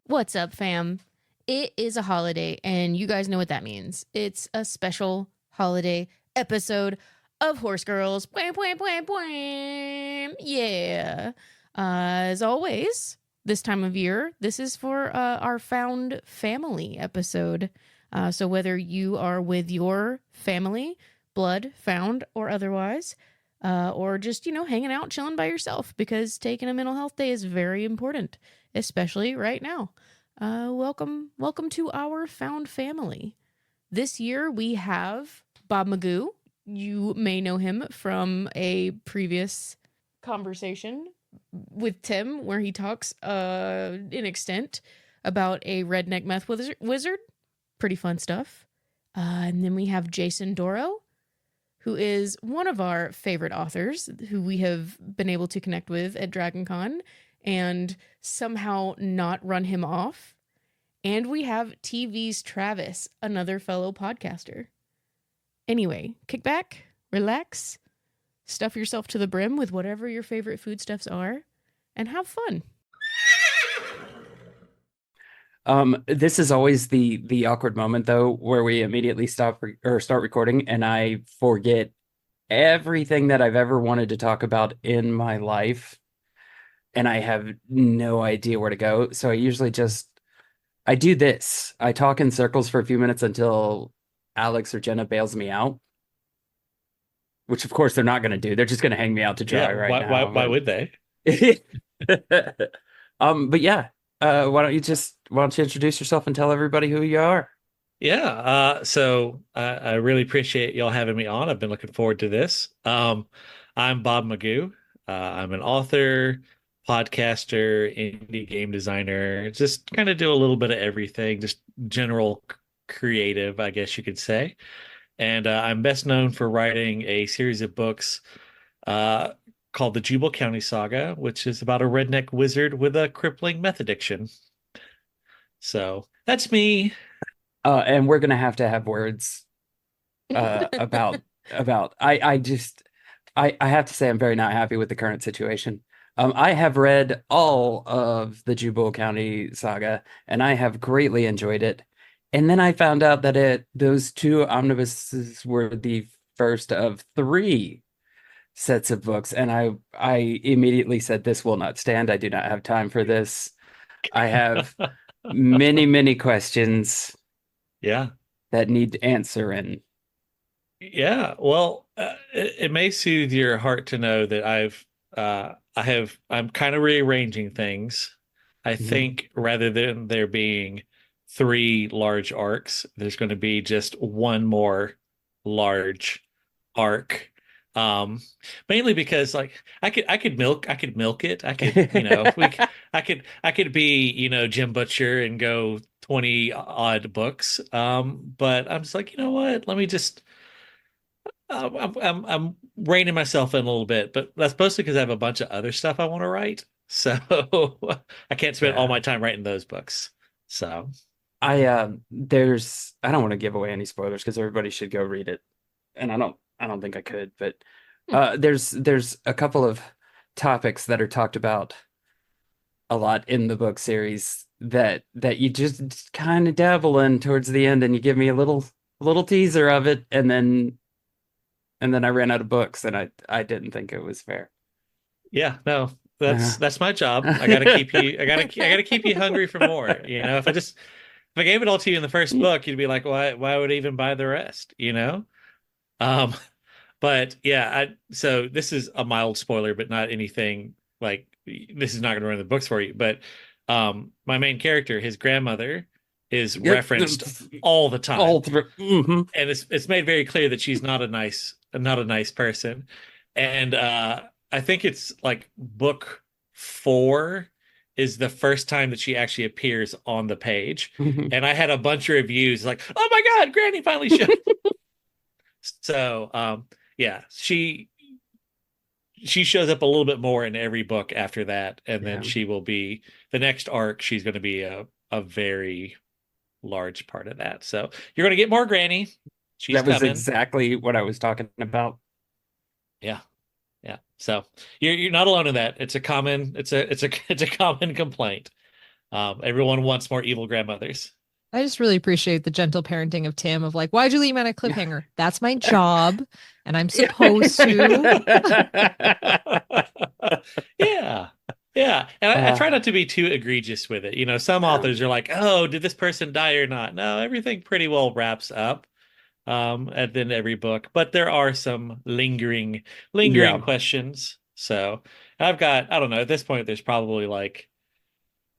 What's up, fam? It is a holiday, and you guys know what that means. It's a special holiday episode of Horse Girls. Bwam, bwam, bwam, bwam. Yeah. As always, this time of year, this is for our found family episode. So whether you are with your family, blood, found, or otherwise, or just, hanging out, chilling by yourself, because taking a mental health day is very important, especially right now. Welcome to our found family. This year we have Bob Magoo. You may know him from a previous conversation with Tim where he talks in extent about a redneck meth wizard. Pretty fun stuff. And then we have Jason Doro, who is one of our favorite authors who we have been able to connect with at DragonCon and somehow not run him off. And we have TV's Travis, another fellow podcaster. Anyway, kick back, relax, stuff yourself to the brim with whatever your favorite foodstuffs are, and have fun. This is always the awkward moment, though, where we immediately start recording, and I forget everything that I've ever wanted to talk about in my life, and I have no idea where to go. So I do this. I talk in circles for a few minutes until Alex or Jenna bails me out, which of course they're not going to do. They're just going to hang me out to dry now. Why would they? But yeah, why don't you introduce yourself and tell everybody who you are? Yeah. So I really appreciate y'all having me on. I've been looking forward to this. I'm Bob Magoo. I'm an author, podcaster, indie game designer, just kind of do a little bit of everything, just general creative, I guess you could say. And I'm best known for writing a series of books called the Jubal County Saga, which is about a redneck wizard with a crippling meth addiction. So that's me. And we're gonna have to have words about I have to say I'm very not happy with the current situation. I have read all of the Jubal County Saga, and I have greatly enjoyed it. And then I found out that those two omnibuses were the first of 3 sets of books, and I immediately said, this will not stand. I do not have time for this. I have many questions. Yeah. That need answering. Yeah. Well, it may soothe your heart to know that I'm kind of rearranging things. I think rather than there being 3 large arcs, there's going to be just one more large arc. Mainly because like I could milk it. I could, I could be, Jim Butcher and go 20 odd books. But I'm just like, you know what? Let me just I'm reining myself in a little bit, but that's mostly because I have a bunch of other stuff I want to write. So I can't spend all my time writing those books. So I don't want to give away any spoilers because everybody should go read it. And I don't think I could, but there's a couple of topics that are talked about a lot in the book series that you just kind of dabble in towards the end, and you give me a little teaser of it, and then I ran out of books, and I didn't think it was fair. Yeah, no, that's my job. I gotta keep you. I gotta keep you hungry for more. If I gave it all to you in the first book, you'd be like, why would I even buy the rest? But yeah, so this is a mild spoiler, but not anything like this is not going to ruin the books for you. But my main character, his grandmother, is referenced all the time, and it's made very clear that she's not a nice person. And I think it's like book 4 is the first time that she actually appears on the page. And I had a bunch of reviews like, oh my God, Granny finally showed. So yeah, she shows up a little bit more in every book after that, and then Yeah. she will be the next arc. She's going to be a very large part of that. So you're going to get more Granny. She's That was coming. exactly what I was talking about. Yeah, yeah. So you're not alone in that. It's a common it's a common complaint. Everyone wants more evil grandmothers. I just really appreciate the gentle parenting of Tim of like, why'd you leave me on a cliffhanger? That's my job, and I'm supposed to. Yeah. Yeah. And I try not to be too egregious with it. You know, some authors are like, oh, did this person die or not? No, everything pretty well wraps up at the end of every book. But there are some lingering Yeah. questions. So I've got, I don't know, at this point, there's probably like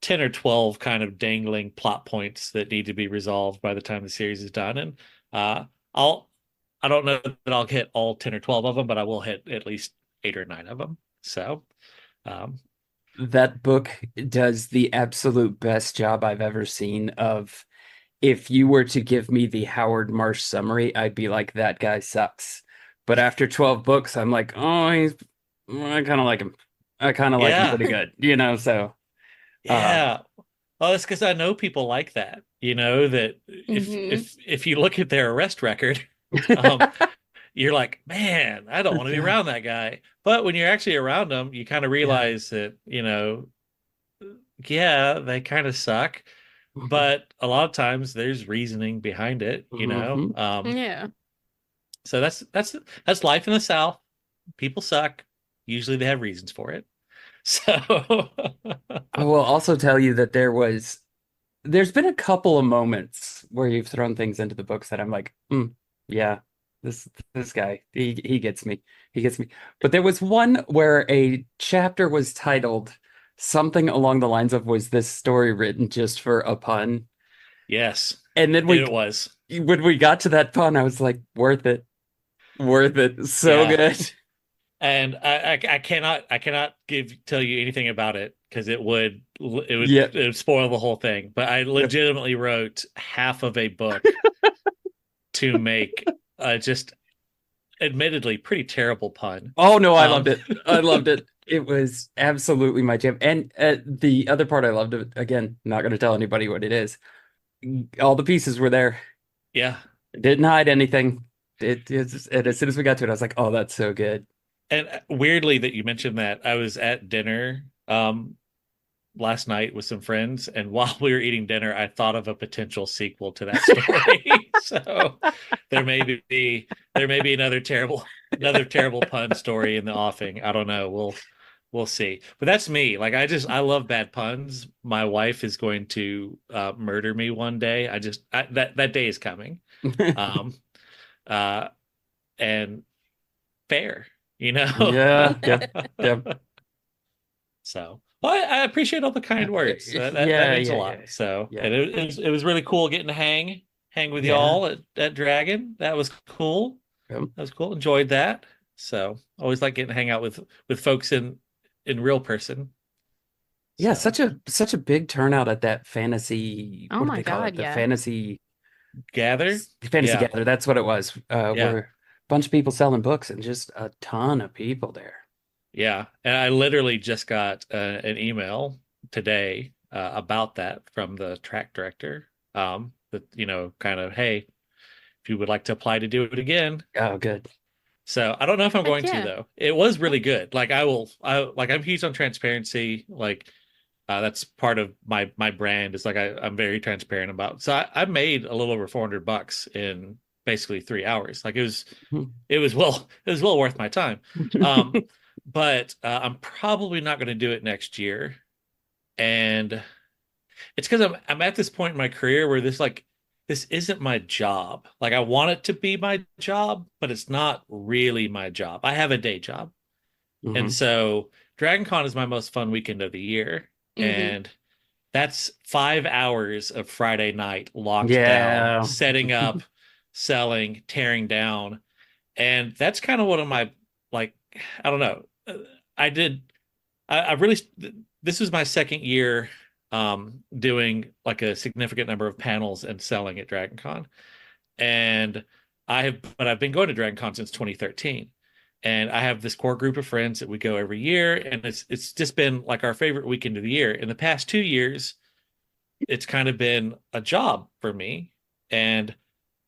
10 or 12 kind of dangling plot points that need to be resolved by the time the series is done. And I don't know that I'll hit all 10 or 12 of them, but I will hit at least 8 or 9 of them. So That book does the absolute best job I've ever seen of, if you were to give me the Howard Marsh summary, I'd be like, that guy sucks. But after 12 books, I'm like, oh, I kind of like him. I kind of like him pretty good, so. Yeah. Oh, that's because I know people like that. You know, that if you look at their arrest record, you're like, man, I don't want to be around that guy. But when you're actually around them, you kind of realize that, yeah, they kind of suck. But a lot of times there's reasoning behind it, Yeah. So that's life in the South. People suck. Usually they have reasons for it. So I will also tell you that there's been a couple of moments where you've thrown things into the books that I'm like, yeah, this guy, he gets me. He gets me. But there was one where a chapter was titled something along the lines of, was this story written just for a pun? yes. And then it was. when we got to that pun, I was like, worth it. Worth it. So good. And I cannot tell you anything about it because it would spoil the whole thing. But I legitimately wrote half of a book to make just admittedly pretty terrible pun. Oh no, I loved it. I loved it. It was absolutely my jam. And the other part I loved, it again, not going to tell anybody what it is. All the pieces were there. Yeah. Didn't hide anything. And as soon as we got to it, I was like, oh, that's so good. And weirdly that you mentioned that, I was at dinner last night with some friends, and while we were eating dinner, I thought of a potential sequel to that story. So there may be another terrible pun story in the offing. I don't know. We'll see. But that's me. Like I love bad puns. My wife is going to murder me one day. That day is coming. And fair. Yeah. So I appreciate all the kind words. That means a lot. Yeah. So Yeah. and it was really cool getting to hang with y'all at Dragon. That was cool. That was cool. Enjoyed that. So always like getting to hang out with folks in real person. Yeah, such a big turnout at that fantasy. Oh what do my they call God, it? The yeah. fantasy gather. Gather. That's what it was. Where a bunch of people selling books and just a ton of people there. Yeah, and I literally just got an email today about that from the track director. That kind of, hey, if you would like to apply to do it again. Oh, good. So I don't know if I'm going to though. It was really good. Like I'm huge on transparency. Like that's part of my brand. Is like I'm very transparent about. So I made a little over $400 in basically 3 hours. Like it was well worth my time. But I'm probably not going to do it next year, and it's because I'm at this point in my career where this isn't my job. Like I want it to be my job, but it's not really my job. I have a day job. And so DragonCon is my most fun weekend of the year. And that's 5 hours of Friday night locked down, setting up, selling, tearing down. And that's kind of one of my, like, I don't know. I did. I really. This was my second year doing like a significant number of panels and selling at Dragon Con. And I've been going to Dragon Con since 2013. And I have this core group of friends that we go every year, and it's just been like our favorite weekend of the year. In the past 2 years, it's kind of been a job for me, and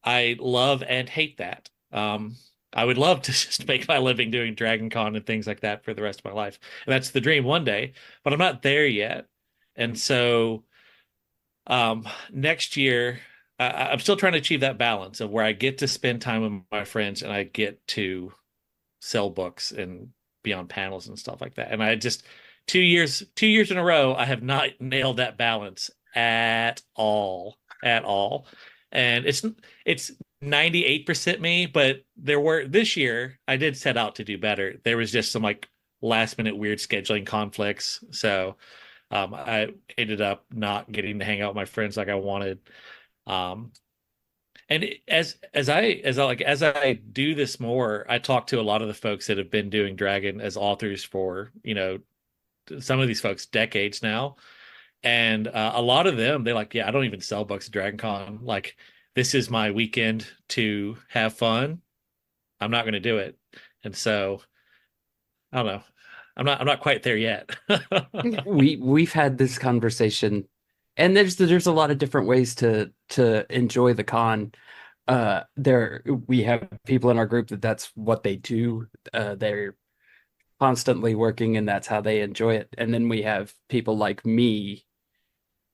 I love and hate that. I would love to just make my living doing Dragon Con and things like that for the rest of my life. And that's the dream one day, but I'm not there yet. And so next year, I'm still trying to achieve that balance of where I get to spend time with my friends and I get to sell books and be on panels and stuff like that. And I just 2 years in a row, I have not nailed that balance at all, at all. And it's 98% me, but this year I did set out to do better. There was just some like last minute weird scheduling conflicts. So I ended up not getting to hang out with my friends like I wanted. And as I do this more, I talk to a lot of the folks that have been doing Dragon as authors for, some of these folks decades now. And a lot of them, they're like, yeah, I don't even sell books at Dragon Con. Like, this is my weekend to have fun. I'm not going to do it. And so I don't know. I'm not quite there yet. We've had this conversation, and there's a lot of different ways to enjoy the con. We have people in our group that's what they do. They're constantly working, and that's how they enjoy it. And then we have people like me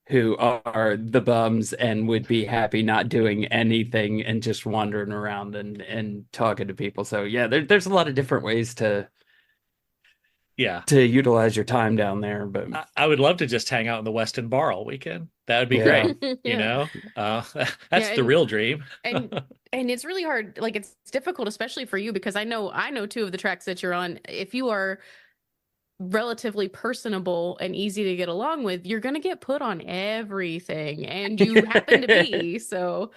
who are the bums and would be happy not doing anything and just wandering around and talking to people. So yeah, there's a lot of different ways to utilize your time down there. But I would love to just hang out in the Weston Bar all weekend. That would be Yeah. great. Yeah. That's the real dream. and it's really hard. Like, it's difficult, especially for you, because I know two of the tracks that you're on. If you are relatively personable and easy to get along with, you're going to get put on everything, and you happen to be. So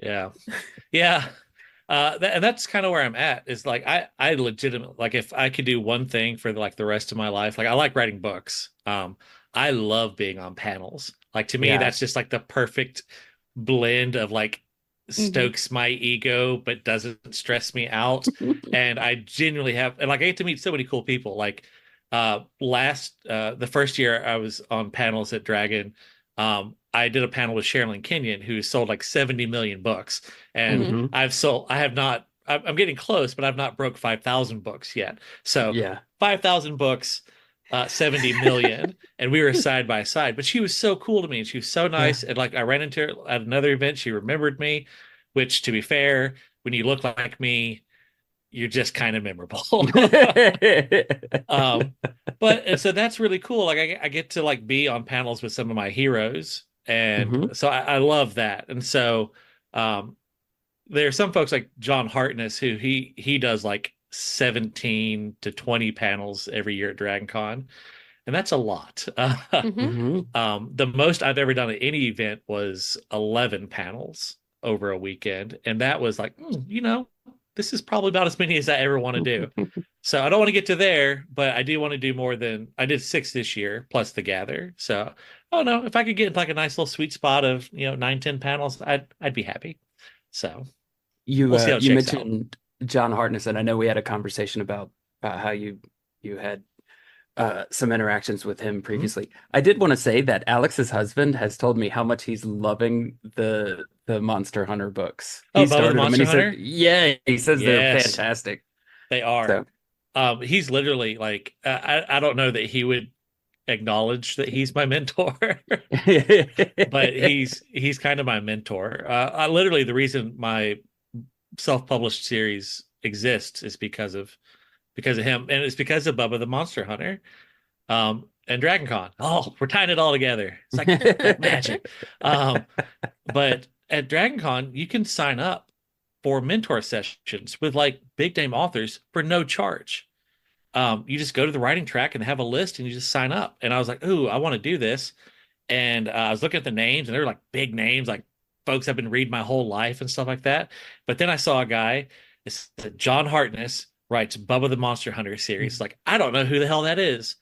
yeah. And that's kind of where I'm at, is like I legitimately, like, if I could do one thing for like the rest of my life, like, I like writing books. I love being on panels. Like, to me, Yeah. that's just like the perfect blend of like stokes my ego but doesn't stress me out. And I genuinely and like, I get to meet so many cool people. Like the first year I was on panels at Dragon, I did a panel with Sherilyn Kenyon, who sold like 70 million books. And I'm getting close, but I've not broke 5,000 books yet. So yeah. 5,000 books, 70 million. And we were side by side, but she was so cool to me. And she was so nice. And like, I ran into her at another event. She remembered me, which, to be fair, when you look like me, you're just kind of memorable. But so that's really cool. Like, I get to like be on panels with some of my heroes. And so I love that. And so there are some folks like John Hartness, who he does like 17 to 20 panels every year at Dragon Con. And that's a lot. The most I've ever done at any event was 11 panels over a weekend. And that was like, this is probably about as many as I ever want to do. So I don't want to get to there, but I do want to do more than I did 6 this year, plus the Gather. So I don't know, if I could get like a nice little sweet spot of 9-10 panels, I'd be happy. So you we'll see how it you shakes mentioned John Hartness, and I know we had a conversation about how you had some interactions with him previously. I did want to say that Alex's husband has told me how much he's loving the Monster Hunter books. Oh, He Bubba the started them, and Monster he Hunter? said, yeah, he says they're Yes. fantastic. They are. So He's literally like, I don't know that he would acknowledge that he's my mentor, but he's kind of my mentor. I literally, the reason my self-published series exists is because of him, and it's because of Bubba the Monster Hunter, and Dragon Con. Oh, we're tying it all together. It's like magic. But at Dragon Con, you can sign up for mentor sessions with like big name authors for no charge. You just go to the writing track and have a list, and you just sign up. And I was like, ooh, I want to do this. And I was looking at the names, and they were like big names, like folks I've been reading my whole life and stuff like that. But then I saw a guy, it's John Hartness, writes Bubba the Monster Hunter series. Like, I don't know who the hell that is,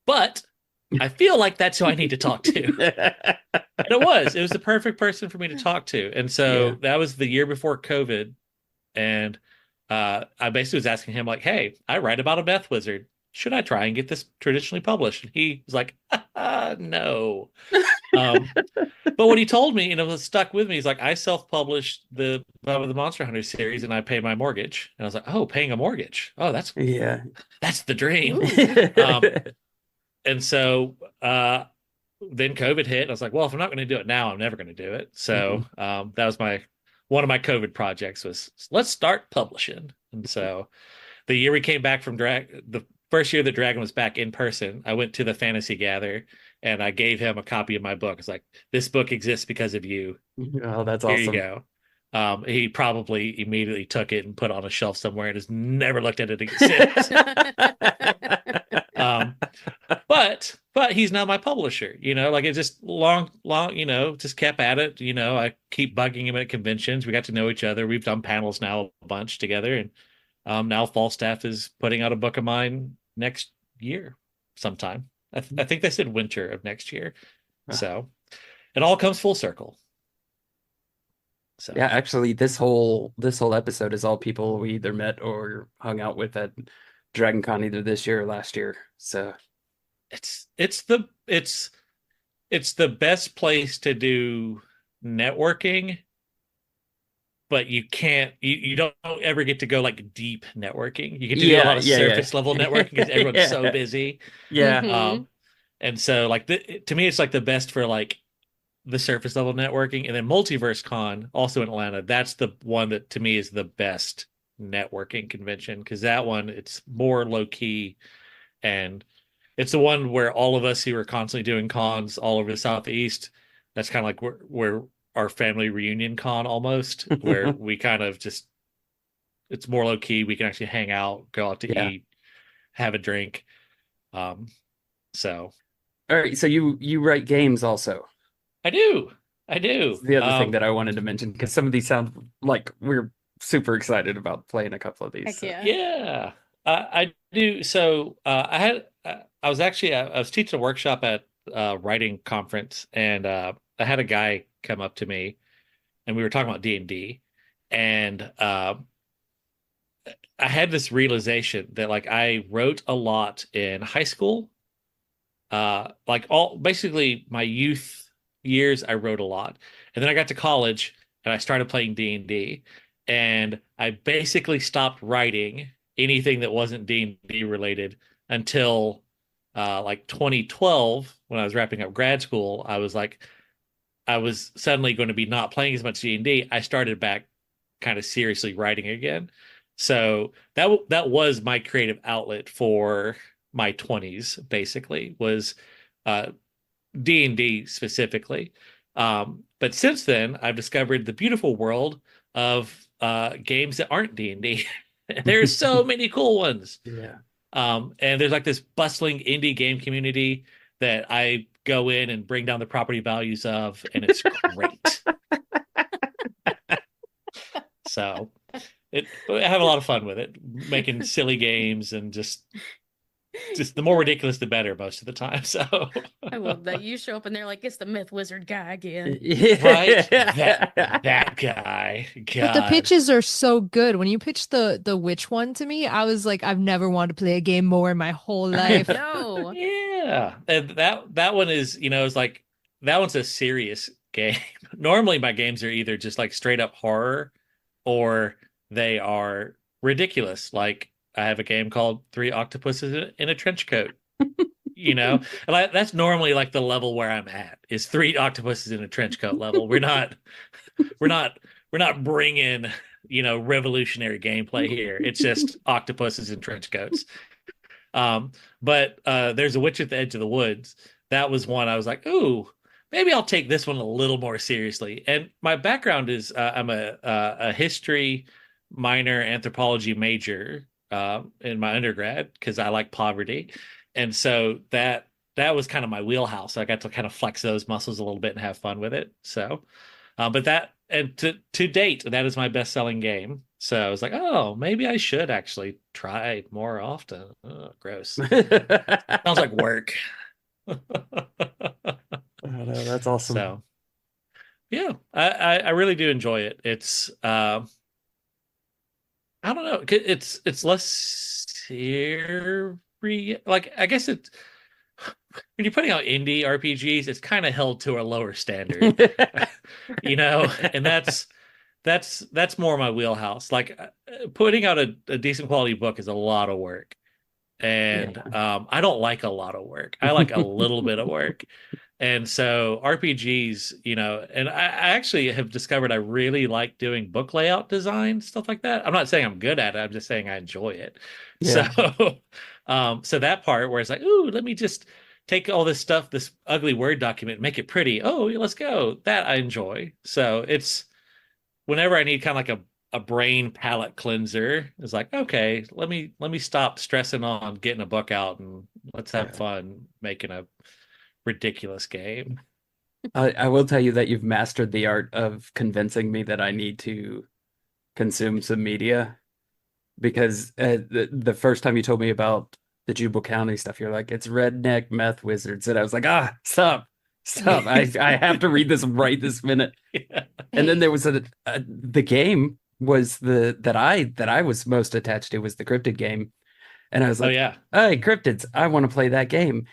but I feel like that's who I need to talk to. And it was the perfect person for me to talk to. And so that was the year before COVID. And I basically was asking him, like, hey, I write about a meth wizard. Should I try and get this traditionally published? And he was like, no. But what he told me, and it was stuck with me, is like, I self-published the Monster Hunter series and I pay my mortgage. And I was like, oh, paying a mortgage. Oh, that's the dream. And so then COVID hit. And I was like, well, if I'm not going to do it now, I'm never going to do it. So that was one of my COVID projects was let's start publishing. And so the year we came back from the first year that Dragon was back in person, I went to the Fantasy Gather and I gave him a copy of my book. It's like, this book exists because of you. Oh, that's Here awesome. you go. He probably immediately took it and put it on a shelf somewhere and has never looked at it since. But he's now my publisher, like it's just long, just kept at it. I keep bugging him at conventions. We got to know each other. We've done panels now a bunch together. And now Falstaff is putting out a book of mine next year sometime. I think they said winter of next year. So it all comes full circle. So yeah, actually this whole episode is all people we either met or hung out with at Dragon Con either this year or last year. So it's the best place to do networking, but you don't ever get to go like deep networking. You get to do a lot of surface level networking because everyone's so busy. And so like to me it's like the best for like the surface level networking. And then Multiverse Con, also in Atlanta, that's the one that to me is the best networking convention, because that one, it's more low key, and it's the one where all of us who are constantly doing cons all over the Southeast, that's kind of like where our family reunion con almost, where we kind of just, it's more low key. We can actually hang out, go out to eat, have a drink. So all right, so you write games also. I do. The other thing that I wanted to mention, because some of these sound like we're super excited about playing a couple of these. Heck Yeah. I do. So I was teaching a workshop at a writing conference, and I had a guy come up to me, and we were talking about D&D, and I had this realization that like I wrote a lot in high school, like basically my youth years, I wrote a lot, and then I got to college and I started playing D&D, and I basically stopped writing anything that wasn't D&D related until like 2012, when I was wrapping up grad school. I was suddenly going to be not playing as much D&D. I started back kind of seriously writing again. So that was my creative outlet for my 20s, basically, was D&D specifically. But since then, I've discovered the beautiful world of games that aren't D&D. There's so many cool ones. Yeah. And there's like this bustling indie game community that I go in and bring down the property values of, and it's great. So I have a lot of fun with it, making silly games, and just the more ridiculous, the better most of the time. So I love that. You show up and they're like, it's the myth wizard guy again. right? That guy. But the God. pitches are so good. When you pitched the witch one to me, I was like, I've never wanted to play a game more in my whole life. No. Yeah. And that one is, it's like, that one's a serious game. Normally my games are either just like straight up horror, or they are ridiculous. Like I have a game called Three Octopuses in a Trench Coat. And that's normally like the level where I'm at, is Three Octopuses in a Trench Coat level. We're not bringing, revolutionary gameplay here. It's just octopuses in trench coats. But there's a Witch at the Edge of the Woods. That was one I was like, ooh, maybe I'll take this one a little more seriously. And my background is I'm a history minor, anthropology major in my undergrad, because I like poverty. And so that was kind of my wheelhouse. I got to kind of flex those muscles a little bit and have fun with it. So, but and to date, that is my best-selling game. So I was like, oh, maybe I should actually try more often. Oh, gross. Sounds like work. Oh, no, that's awesome. So yeah, I really do enjoy it. It's I don't know, it's less serious. Like I guess it when you're putting out indie RPGs, it's kind of held to a lower standard, and that's more my wheelhouse. Like putting out a decent quality book is a lot of work. And I don't like a lot of work. I like a little bit of work. And so RPGs, and I actually have discovered I really like doing book layout design, stuff like that. I'm not saying I'm good at it. I'm just saying I enjoy it. Yeah. So, so that part where it's like, ooh, let me just take all this stuff, this ugly Word document, make it pretty. Oh, let's go. That I enjoy. So it's whenever I need kind of like a brain palate cleanser, it's like, okay, let me stop stressing on getting a book out and let's have fun making a ridiculous game. I will tell you that you've mastered the art of convincing me that I need to consume some media because the first time you told me about the Jubal County stuff, you're like, it's redneck meth wizards. And I was like, stop. I have to read this right this minute. Yeah. And then there was the game was that I was most attached to was the cryptid game. And I was Oh like, yeah. hey, cryptids, I want to play that game.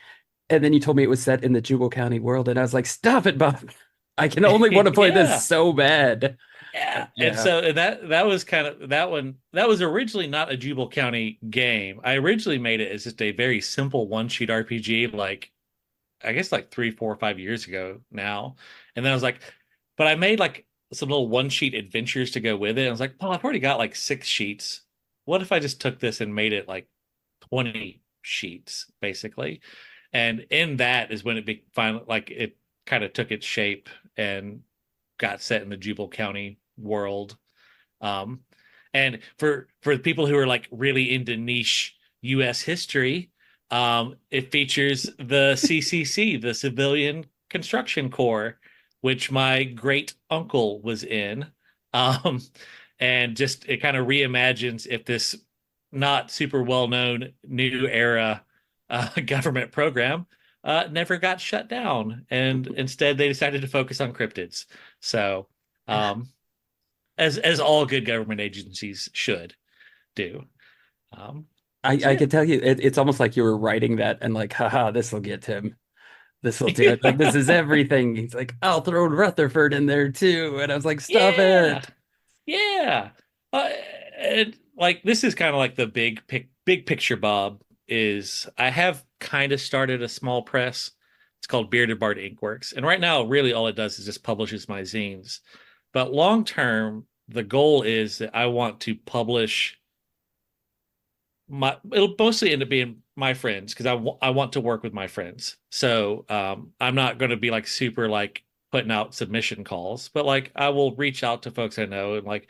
And then you told me it was set in the Jubal County world, and I was like, stop it, Bob. I can only want to play Yeah. this so bad. Yeah. Yeah. And so that was kind of that one. That was originally not a Jubal County game. I originally made it as just a very simple one-sheet RPG, like I guess like 3, 4, 5 years ago now. And then I was like, but I made like some little one-sheet adventures to go with it. I was like, well, I've already got like 6 sheets. What if I just took this and made it like 20 sheets, basically? And in that is when it finally like it kind of took its shape and got set in the Jubal County world. And for the people who are like really into niche U.S. history, it features the CCC, the Civilian Construction Corps, which my great uncle was in. And just it kind of reimagines if this not super well known new era government program never got shut down, and instead they decided to focus on cryptids. So, as all good government agencies should do. I can tell you, it's almost like you were writing that and like, haha, this will get Tim. This will do it. Like, this is everything. He's like, I'll throw Rutherford in there too. And I was like, stop it. Yeah. And like, this is kind of like the big picture, Bob, is I have kind of started a small press. It's called Bearded Bard Inkworks. And right now, really all it does is just publishes my zines. But long term, the goal is that I want to publish it'll mostly end up being my friends because I want to work with my friends. So I'm not going to be like super like putting out submission calls, but like I will reach out to folks I know and like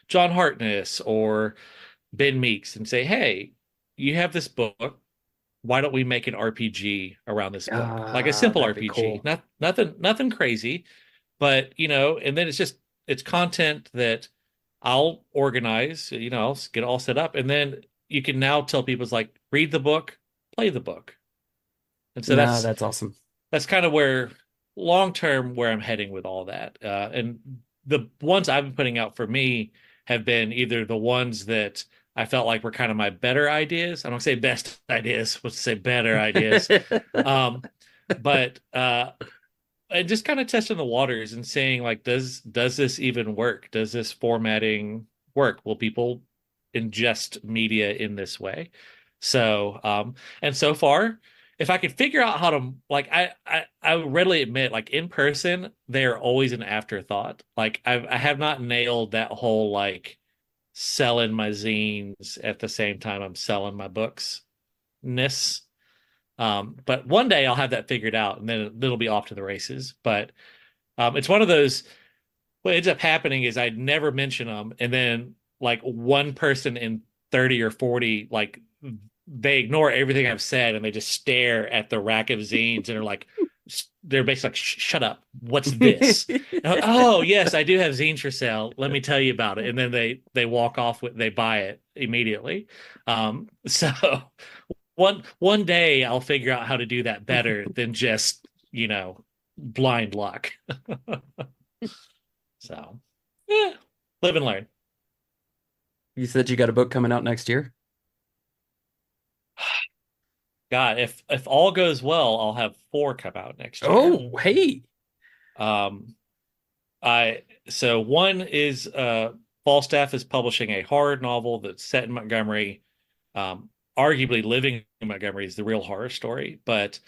John Hartness or Ben Meeks and say, hey, you have this book. Why don't we make an RPG around this book? Like a simple That'd be RPG, cool. nothing crazy, but and then it's content that I'll organize, I'll get all set up, and then you can now tell people it's like read the book, play the book. And so That's awesome. that's kind of where long term where I'm heading with all that. And the ones I've been putting out for me have been either the ones that I felt like were kind of my better ideas. I don't say best ideas, but say better ideas. But and just kind of testing the waters and saying like, does this even work? Does this formatting work? Will people ingest media in this way? So and so far, if I could figure out how to like I readily admit like in person they're always an afterthought. Like I have not nailed that whole like selling my zines at the same time I'm selling my books ness. But one day I'll have that figured out and then it'll be off to the races. But it's one of those what ends up happening is I never mention them and then like one person in 30 or 40 like they ignore everything I've said and they just stare at the rack of zines and are like, they're basically like, shut up. What's this? Oh, yes, I do have zines for sale. Let me tell you about it. And then they walk off with, they buy it immediately. So one day I'll figure out how to do that better than just, blind luck. So, yeah, live and learn. You said you got a book coming out next year? God, if all goes well, I'll have 4 come out next year. Oh, hey. So one is Falstaff is publishing a horror novel that's set in Montgomery. Arguably living in Montgomery is the real horror story, but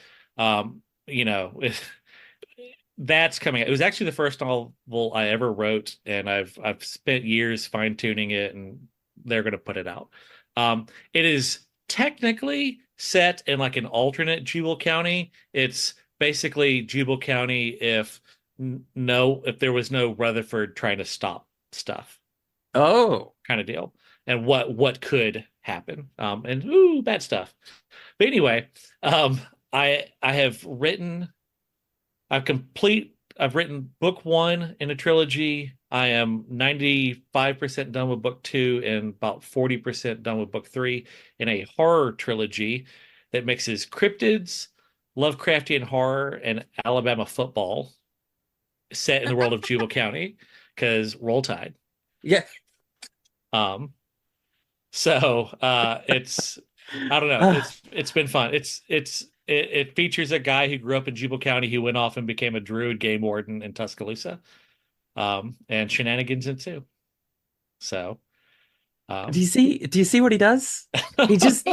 that's coming out. It was actually the first novel I ever wrote, and I've spent years fine-tuning it, and they're going to put it out. It is technically set in like an alternate Jubal County. It's basically Jubal County if there was no Rutherford trying to stop stuff. Oh, kind of deal. And what could happen. And ooh, bad stuff. But anyway, I've written book 1 in a trilogy. I am 95% done with book 2 and about 40% done with book 3 in a horror trilogy that mixes cryptids, Lovecraftian horror, and Alabama football set in the world of Jubal County, because Roll Tide. yeah. So it's, I don't know, it's been fun. It features a guy who grew up in Jubal County who went off and became a druid game warden in Tuscaloosa. And shenanigans ensue. So Do you see what he does? He just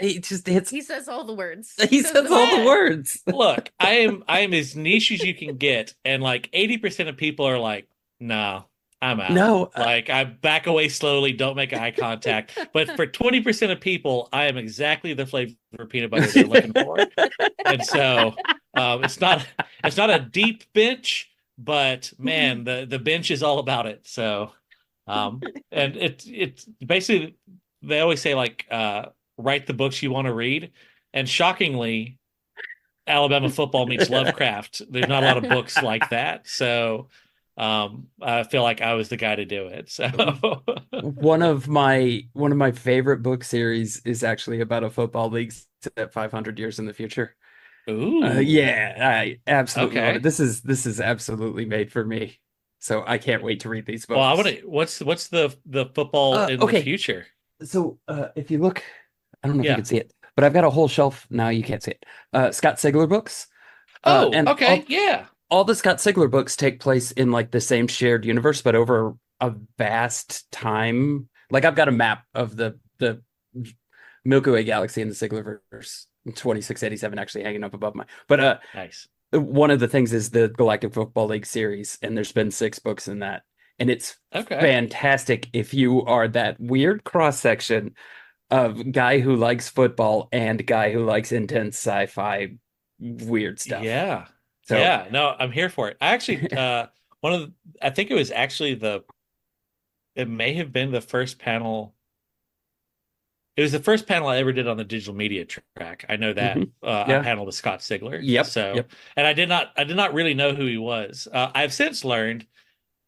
he just hits. He says all the words. He says all the words. Look, I am as niche as you can get, and like 80% of people are like, no, I'm out. No, like I back away slowly, don't make eye contact. But for 20% of people, I am exactly the flavor of peanut butter they're looking for. And so it's not a deep bench, but man, the bench is all about it. So and it's basically, they always say like write the books you want to read. And shockingly, Alabama football meets Lovecraft. There's not a lot of books like that. So I feel like I was the guy to do it. So one of my favorite book series is actually about a football league set 500 years in the future. Ooh. Yeah, I absolutely love Okay. it. This is absolutely made for me. So I can't wait to read these books. Well, I want to. What's the football in okay. the future? So if you look, I don't know if Yeah. you can see it, but I've got a whole shelf now. You can't see it. Scott Sigler books. And okay, yeah. All the Scott Sigler books take place in like the same shared universe, but over a vast time. Like I've got a map of the Milky Way galaxy in the Siglerverse, 2687, actually hanging up above mine. But Nice. one of the things is the Galactic Football League series, and there's been 6 books in that, and it's fantastic if you are that weird cross section of guy who likes football and guy who likes intense sci-fi weird stuff. Yeah. So, yeah, no, I'm here for it. I actually I think it was actually it may have been the first panel. It was the first panel I ever did on the digital media track. I know that I paneled with Scott Sigler. Yep. So, yep. And I did not really know who he was. I've since learned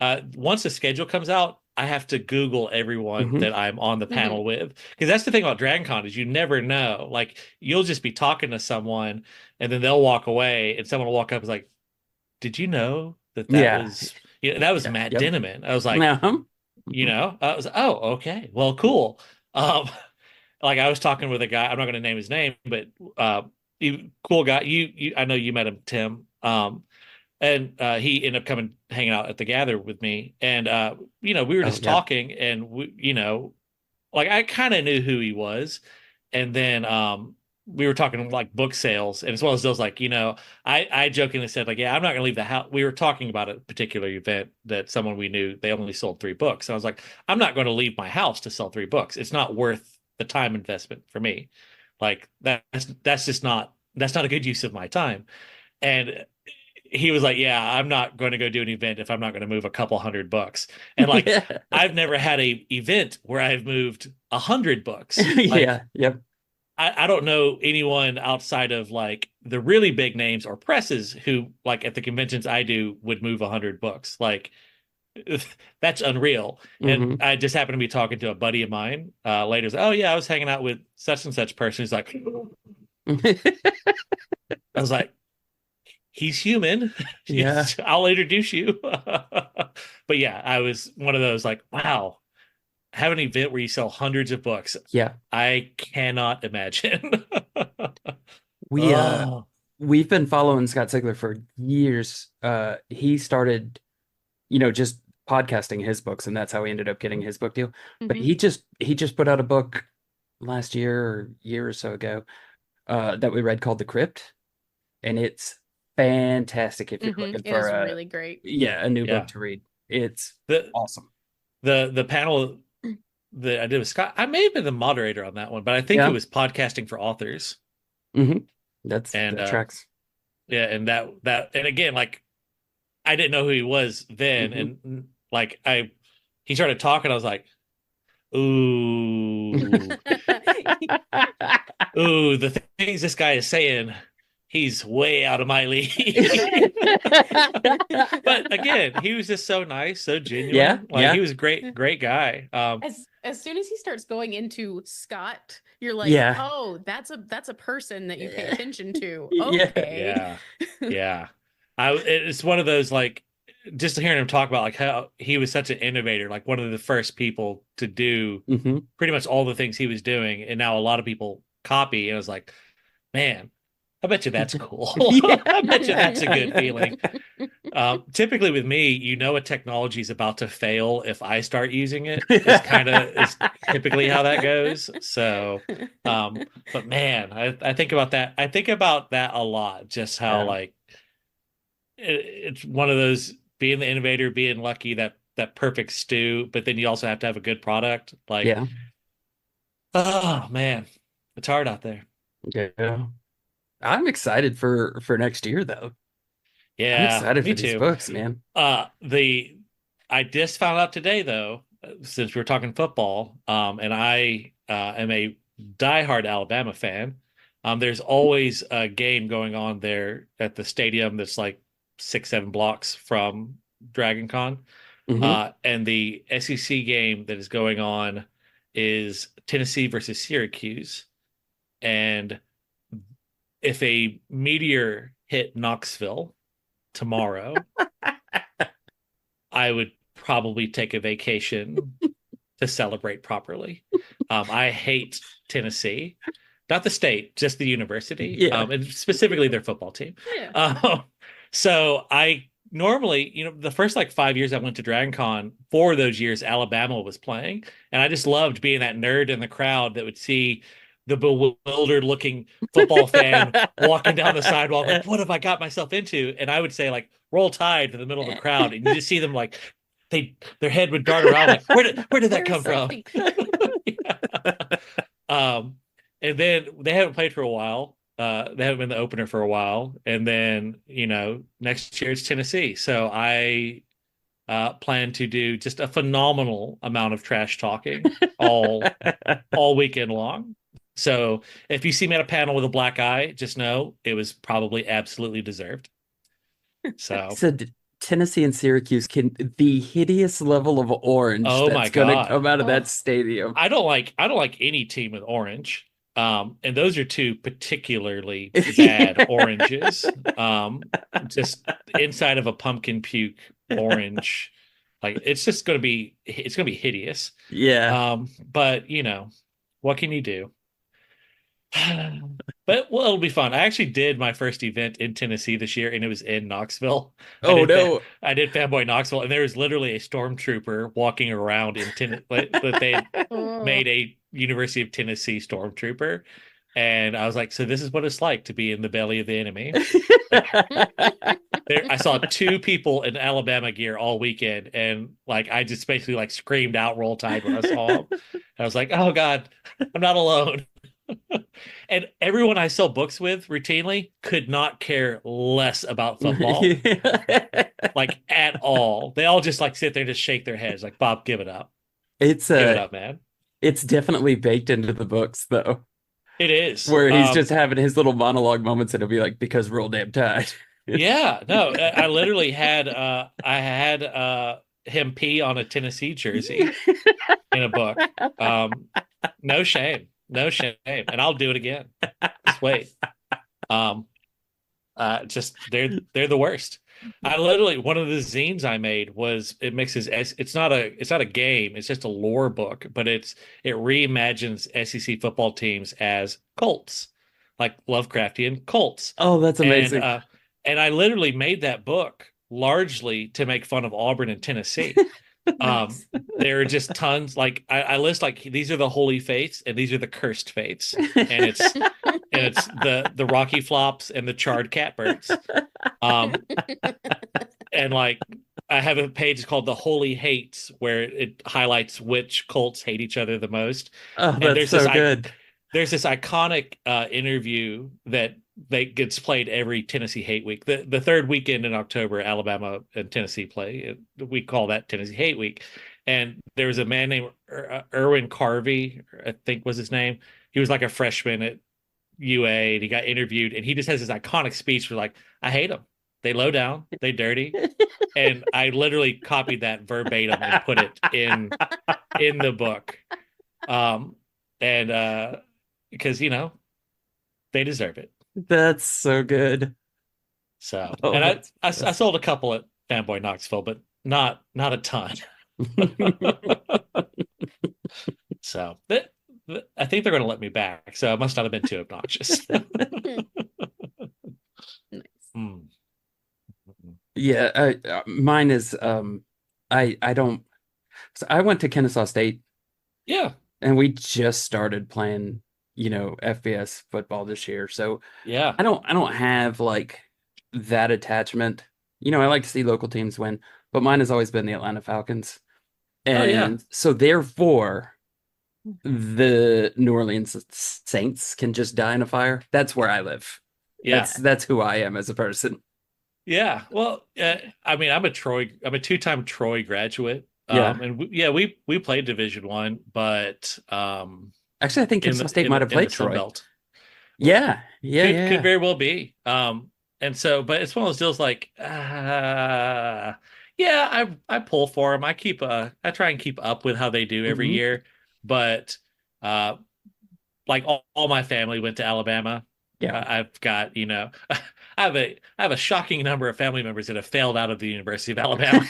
once the schedule comes out, I have to Google everyone that I'm on the panel with, because that's the thing about DragonCon is you never know. Like you'll just be talking to someone, and then they'll walk away, and someone will walk up and is like, "Did you know that was that was Matt Dinneman?" I was like, I was oh okay, well cool. Like I was talking with a guy, I'm not going to name his name, but cool guy. You I know you met him, Tim. And he ended up coming hanging out at the Gather with me, and we were just talking, and like I kind of knew who he was, and then we were talking like book sales, and as well as those, like I jokingly said like, yeah, I'm not gonna leave the house. We were talking about a particular event that someone we knew, they only sold 3 books, and I was like, I'm not going to leave my house to sell 3 books. It's not worth the time investment for me. Like that's just not a good use of my time. And he was like, yeah, I'm not going to go do an event if I'm not going to move a couple hundred books. And like, I've never had a event where I've moved 100 books. Like, yep. I don't know anyone outside of like the really big names or presses who like at the conventions I do would move 100 books. Like that's unreal. And Mhm. I just happened to be talking to a buddy of mine later. Oh yeah, I was hanging out with such and such person. He's like, I was like, he's human. Yeah. I'll introduce you. But yeah, I was one of those like, wow, have an event where you sell hundreds of books. Yeah. I cannot imagine. We Oh, we've been following Scott Sigler for years. He started, just podcasting his books, and that's how he ended up getting his book deal. But Mhm. he just put out a book last year or so ago, that we read called The Crypt, and it's fantastic if you're Mhm. looking It for is really great. a new book yeah. to read. It's The awesome. the panel that I did with Scott, I may have been the moderator on that one, but I think it Yeah. was podcasting for authors. hmm And that tracks. yeah, and that and again, like I didn't know who he was then, Mhm. and like he started talking, I was like, ooh, ooh, the things this guy is saying, he's way out of my league. But again, he was just so nice, so Yeah, genuine. Like yeah, he was a great guy. As soon as he starts going into Scott, you're like, yeah, oh, that's a person that you pay attention to. yeah. Okay. Yeah, yeah. It's one of those like just hearing him talk about like how he was such an innovator, like one of the first people to do hmm pretty much all the things he was doing, and now a lot of people copy. And I was like, man, I bet you that's cool. I bet you that's a good feeling. Typically with me, a technology is about to fail if I start using it. Is typically how that goes. So, but man, I think about that. I think about that a lot. Just how Yeah, like it's one of those being the innovator, being lucky that perfect stew, but then you also have to have a good product. Like, yeah, oh man, it's hard out there. yeah. I'm excited for next year though. I'm Yeah, excited me for these too. books, man. The I just found out today though, since we're talking football, and I am a diehard Alabama fan. There's always a game going on there at the stadium that's like 6, 7 blocks from Dragon Con. hmm And the SEC game that is going on is Tennessee versus Syracuse. And if a meteor hit Knoxville tomorrow, I would probably take a vacation to celebrate properly. I hate Tennessee, not the state, just the university, Yeah. and specifically their football team. Yeah. So I normally, the first like 5 years I went to Dragon Con, 4 of those years Alabama was playing, and I just loved being that nerd in the crowd that would see the bewildered looking football fan walking down the sidewalk like, what have I got myself into? And I would say like, roll tide to the middle of the crowd, and you just see them like their head would dart around like, where did that come from? Yeah. And then they haven't played for a while. They haven't been the opener for a while, and then next year it's Tennessee. So I plan to do just a phenomenal amount of trash talking all weekend long. So if you see me at a panel with a black eye, just know it was probably absolutely deserved. So, Said Tennessee and Syracuse can the hideous level of orange oh that's my gonna God. come out of that Oh. stadium. I don't like any team with orange. And those are two particularly bad oranges. Just inside of a pumpkin puke orange. Like it's gonna be hideous. Yeah. But what can you do? But well, it'll be fun. I actually did my first event in Tennessee this year, and it was in Knoxville. I Oh did fa no. I did Fanboy Knoxville, and there was literally a stormtrooper walking around in that they had Oh. made a University of Tennessee stormtrooper, and I was like, so this is what it's like to be in the belly of the enemy. I saw 2 people in Alabama gear all weekend, and like I just basically like screamed out "Roll Tide" when I saw them. I was like, oh God, I'm not alone. And everyone I sell books with routinely could not care less about football, like at all. They all just like sit there and just shake their heads, like, Bob, give it up. It's Give it up, man. it's definitely baked into the books though. It is. where he's just having his little monologue moments, and it'll be like, because roll damn tide. Yeah, no, I literally had him pee on a Tennessee jersey in a book. No shame, no shame, and I'll do it again. Just wait. Just they're the worst. I literally one of the zines I made was it mixes it's not a game, it's just a lore book, but it reimagines SEC football teams as cults, like Lovecraftian cults. Oh, that's amazing. And I literally made that book largely to make fun of Auburn and Tennessee. Nice. There are just tons. Like I list like these are the holy faiths and these are the cursed faiths, and it's the Rocky Flops and the charred catbirds. And like I have a page called the Holy Hates where it highlights which cults hate each other the most. Oh, And that's so good. there's this iconic interview that gets played every Tennessee Hate Week. The third weekend in October, Alabama and Tennessee play. We call that Tennessee Hate Week. And there was a man named Erwin Carvey, I think was his name. He was like a freshman at UA, and he got interviewed, and he just has this iconic speech where like, I hate them. They low down, they dirty. And I literally copied that verbatim and put it in the book. And because they deserve it. That's so good. So, Oh, and I sold a couple at Fanboy Knoxville, but not a ton. So I think they're going to let me back. So I must not have been too obnoxious. Nice. Mm. Yeah, mine is I don't. So I went to Kennesaw State, Yeah, and we just started playing, FBS football this year. So yeah, I don't have like that attachment. I like to see local teams win, but mine has always been the Atlanta Falcons. Oh, yeah. And so therefore the New Orleans Saints can just die in a fire. That's where I live. yeah, That's who I am as a person. yeah. Well, I mean, I'm a two-time Troy graduate. Yeah. And we played Division I, but Actually, I think Kennesaw State might have in the played Sun Troy. Belt. Yeah. Could very well be. And so, but it's one of those deals like, yeah, I pull for them. I try and keep up with how they do every Mhm. year, but like all my family went to Alabama. Yeah. I've got, I have a shocking number of family members that have failed out of the University of Alabama.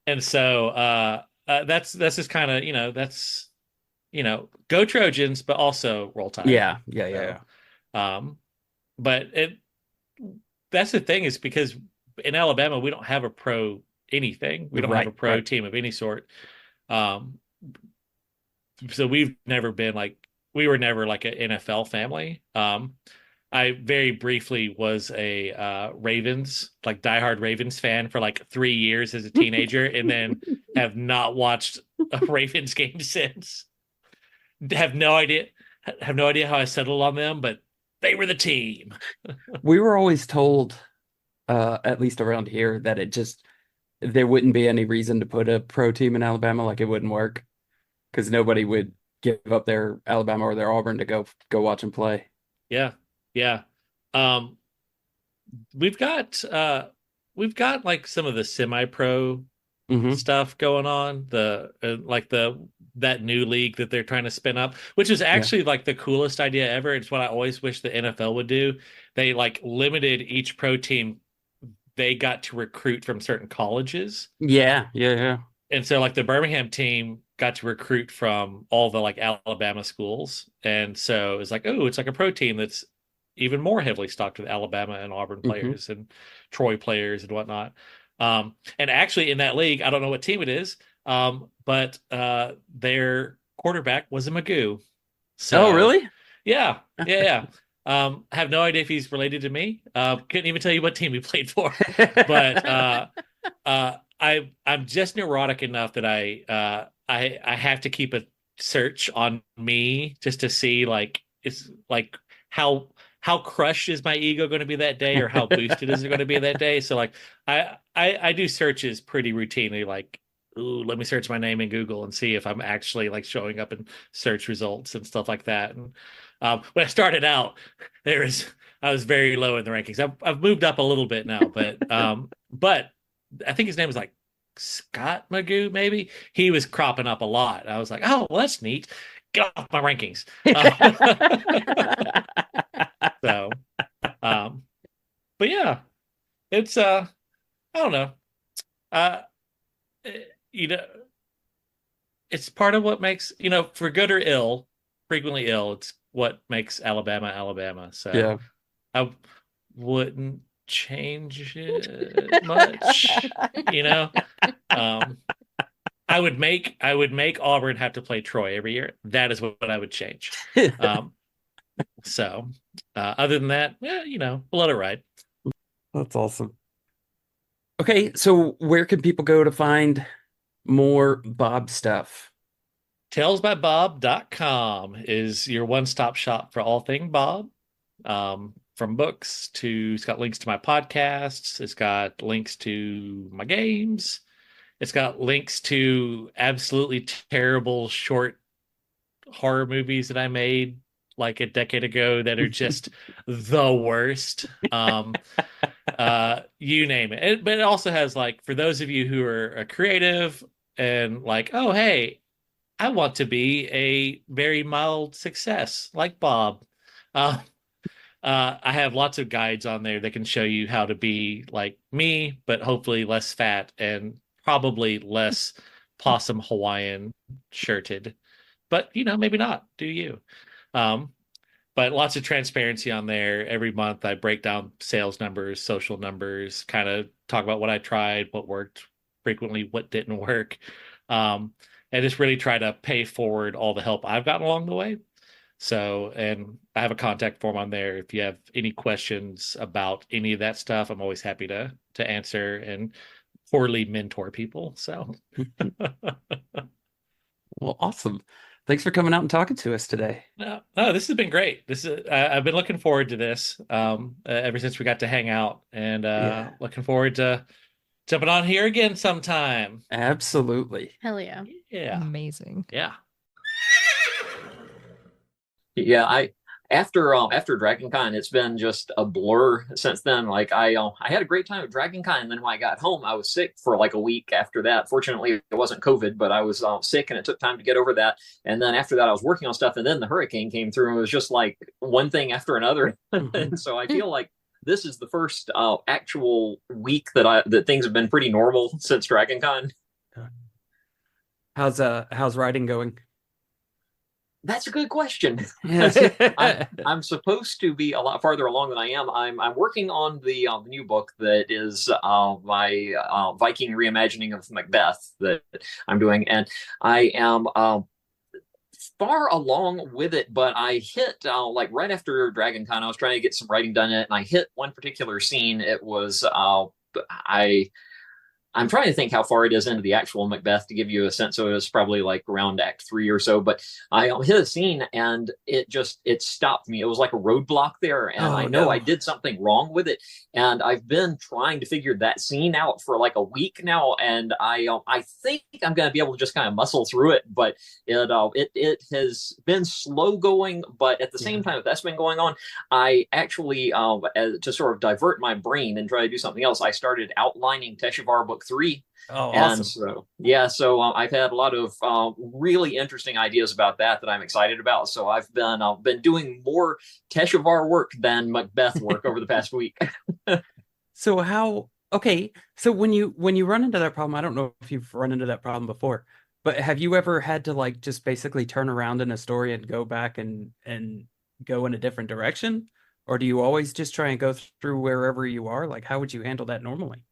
And so that's just kind of, that's, go Trojans, but also roll Tide. Yeah. But that's the thing, is because in Alabama we don't have a pro anything. We don't have a pro team of any sort. So we were never like an NFL family. I very briefly was a Ravens, like diehard Ravens fan for like 3 years as a teenager, and then have not watched a Ravens game since. Have no idea how I settled on them, but they were the team. We were always told, at least around here, that there wouldn't be any reason to put a pro team in Alabama. Like, it wouldn't work because nobody would give up their Alabama or their Auburn to go watch them play. Yeah. We've got like some of the semi-pro stuff going on, that new league that they're trying to spin up, which is actually like the coolest idea ever. It's what I always wish the NFL would do. They like limited each pro team. They got to recruit from certain colleges. Yeah. And so like the Birmingham team got to recruit from all the like Alabama schools. And so it's like, oh, it's like a pro team that's even more heavily stocked with Alabama and Auburn players and Troy players and whatnot. And actually in that league, I don't know what team it is, but their quarterback was a Magoo. So, oh, really? Yeah. Have no idea if he's related to me. Couldn't even tell you what team he played for. But I'm just neurotic enough that I have to keep a search on me just to see like it's like how crushed is my ego going to be that day, or how boosted is it going to be that day. So like I do searches pretty routinely, like ooh, let me search my name in Google and see if I'm actually like showing up in search results and stuff like that. And when I started out, I was very low in the rankings. I've moved up a little bit now, but I think his name was like Scott Magoo, maybe. He was cropping up a lot. I was like, oh, well, that's neat. Get off my rankings. So, but yeah, it's I don't know. Uh, you know, it's part of what makes, for good or ill, frequently ill, it's what makes Alabama Alabama. So Yeah. I wouldn't change it much, you know. I would make Auburn have to play Troy every year. That is what I would change. So other than that, we'll let it ride. That's awesome. Okay, so where can people go to find more Bob stuff? Talesbybob.com is your one-stop shop for all thing Bob. From books to, it's got links to my podcasts. It's got links to my games. It's got links to absolutely terrible short horror movies that I made like a decade ago that are just the worst. You name it. But it also has, like, for those of you who are a creative and like, oh, hey, I want to be a very mild success like Bob. I have lots of guides on there that can show you how to be like me, but hopefully less fat and probably less possum Hawaiian shirted. But, maybe not. Do you? But lots of transparency on there. Every month I break down sales numbers, social numbers, kind of talk about what I tried, what worked, frequently what didn't work. And just really try to pay forward all the help I've gotten along the way. So, and I have a contact form on there. If you have any questions about any of that stuff, I'm always happy to answer and poorly mentor people. So, Well, awesome. Thanks for coming out and talking to us today. no, this has been great. I've been looking forward to this ever since we got to hang out, and looking forward to jumping on here again sometime. Absolutely. Hell yeah. Yeah. Amazing. Yeah. Yeah, after Dragon Con, it's been just a blur since then. Like I had a great time at Dragon Con, and then when I got home, I was sick for like a week after that. Fortunately, it wasn't COVID, but I was sick, and it took time to get over that. And then after that, I was working on stuff, and then the hurricane came through, and it was just like one thing after another. And so I feel like this is the first actual week that things have been pretty normal since Dragon Con. How's writing going? That's a good question. Yes. I'm supposed to be a lot farther along than I am. I'm working on the new book that is my Viking reimagining of Macbeth that I'm doing, and I am far along with it. But I hit like right after Dragon Con, I was trying to get some writing done in it, and I hit one particular scene. It was I'm trying to think how far it is into the actual Macbeth to give you a sense. So it was probably like around Act 3 or so. But I hit a scene and it stopped me. It was like a roadblock there. And I know I did something wrong with it. And I've been trying to figure that scene out for like a week now. And I think I'm going to be able to just kind of muscle through it. But it has been slow going. But at the same time, if that's been going on, I actually, to sort of divert my brain and try to do something else, I started outlining Teshuvah Book 3. Oh, and awesome. So I've had a lot of really interesting ideas about that I'm excited about. So I've been doing more Teshuvah work than Macbeth work over the past week. So when you run into that problem, I don't know if you've run into that problem before, but have you ever had to like just basically turn around in a story and go back and go in a different direction? Or do you always just try and go through wherever you are? Like, how would you handle that normally?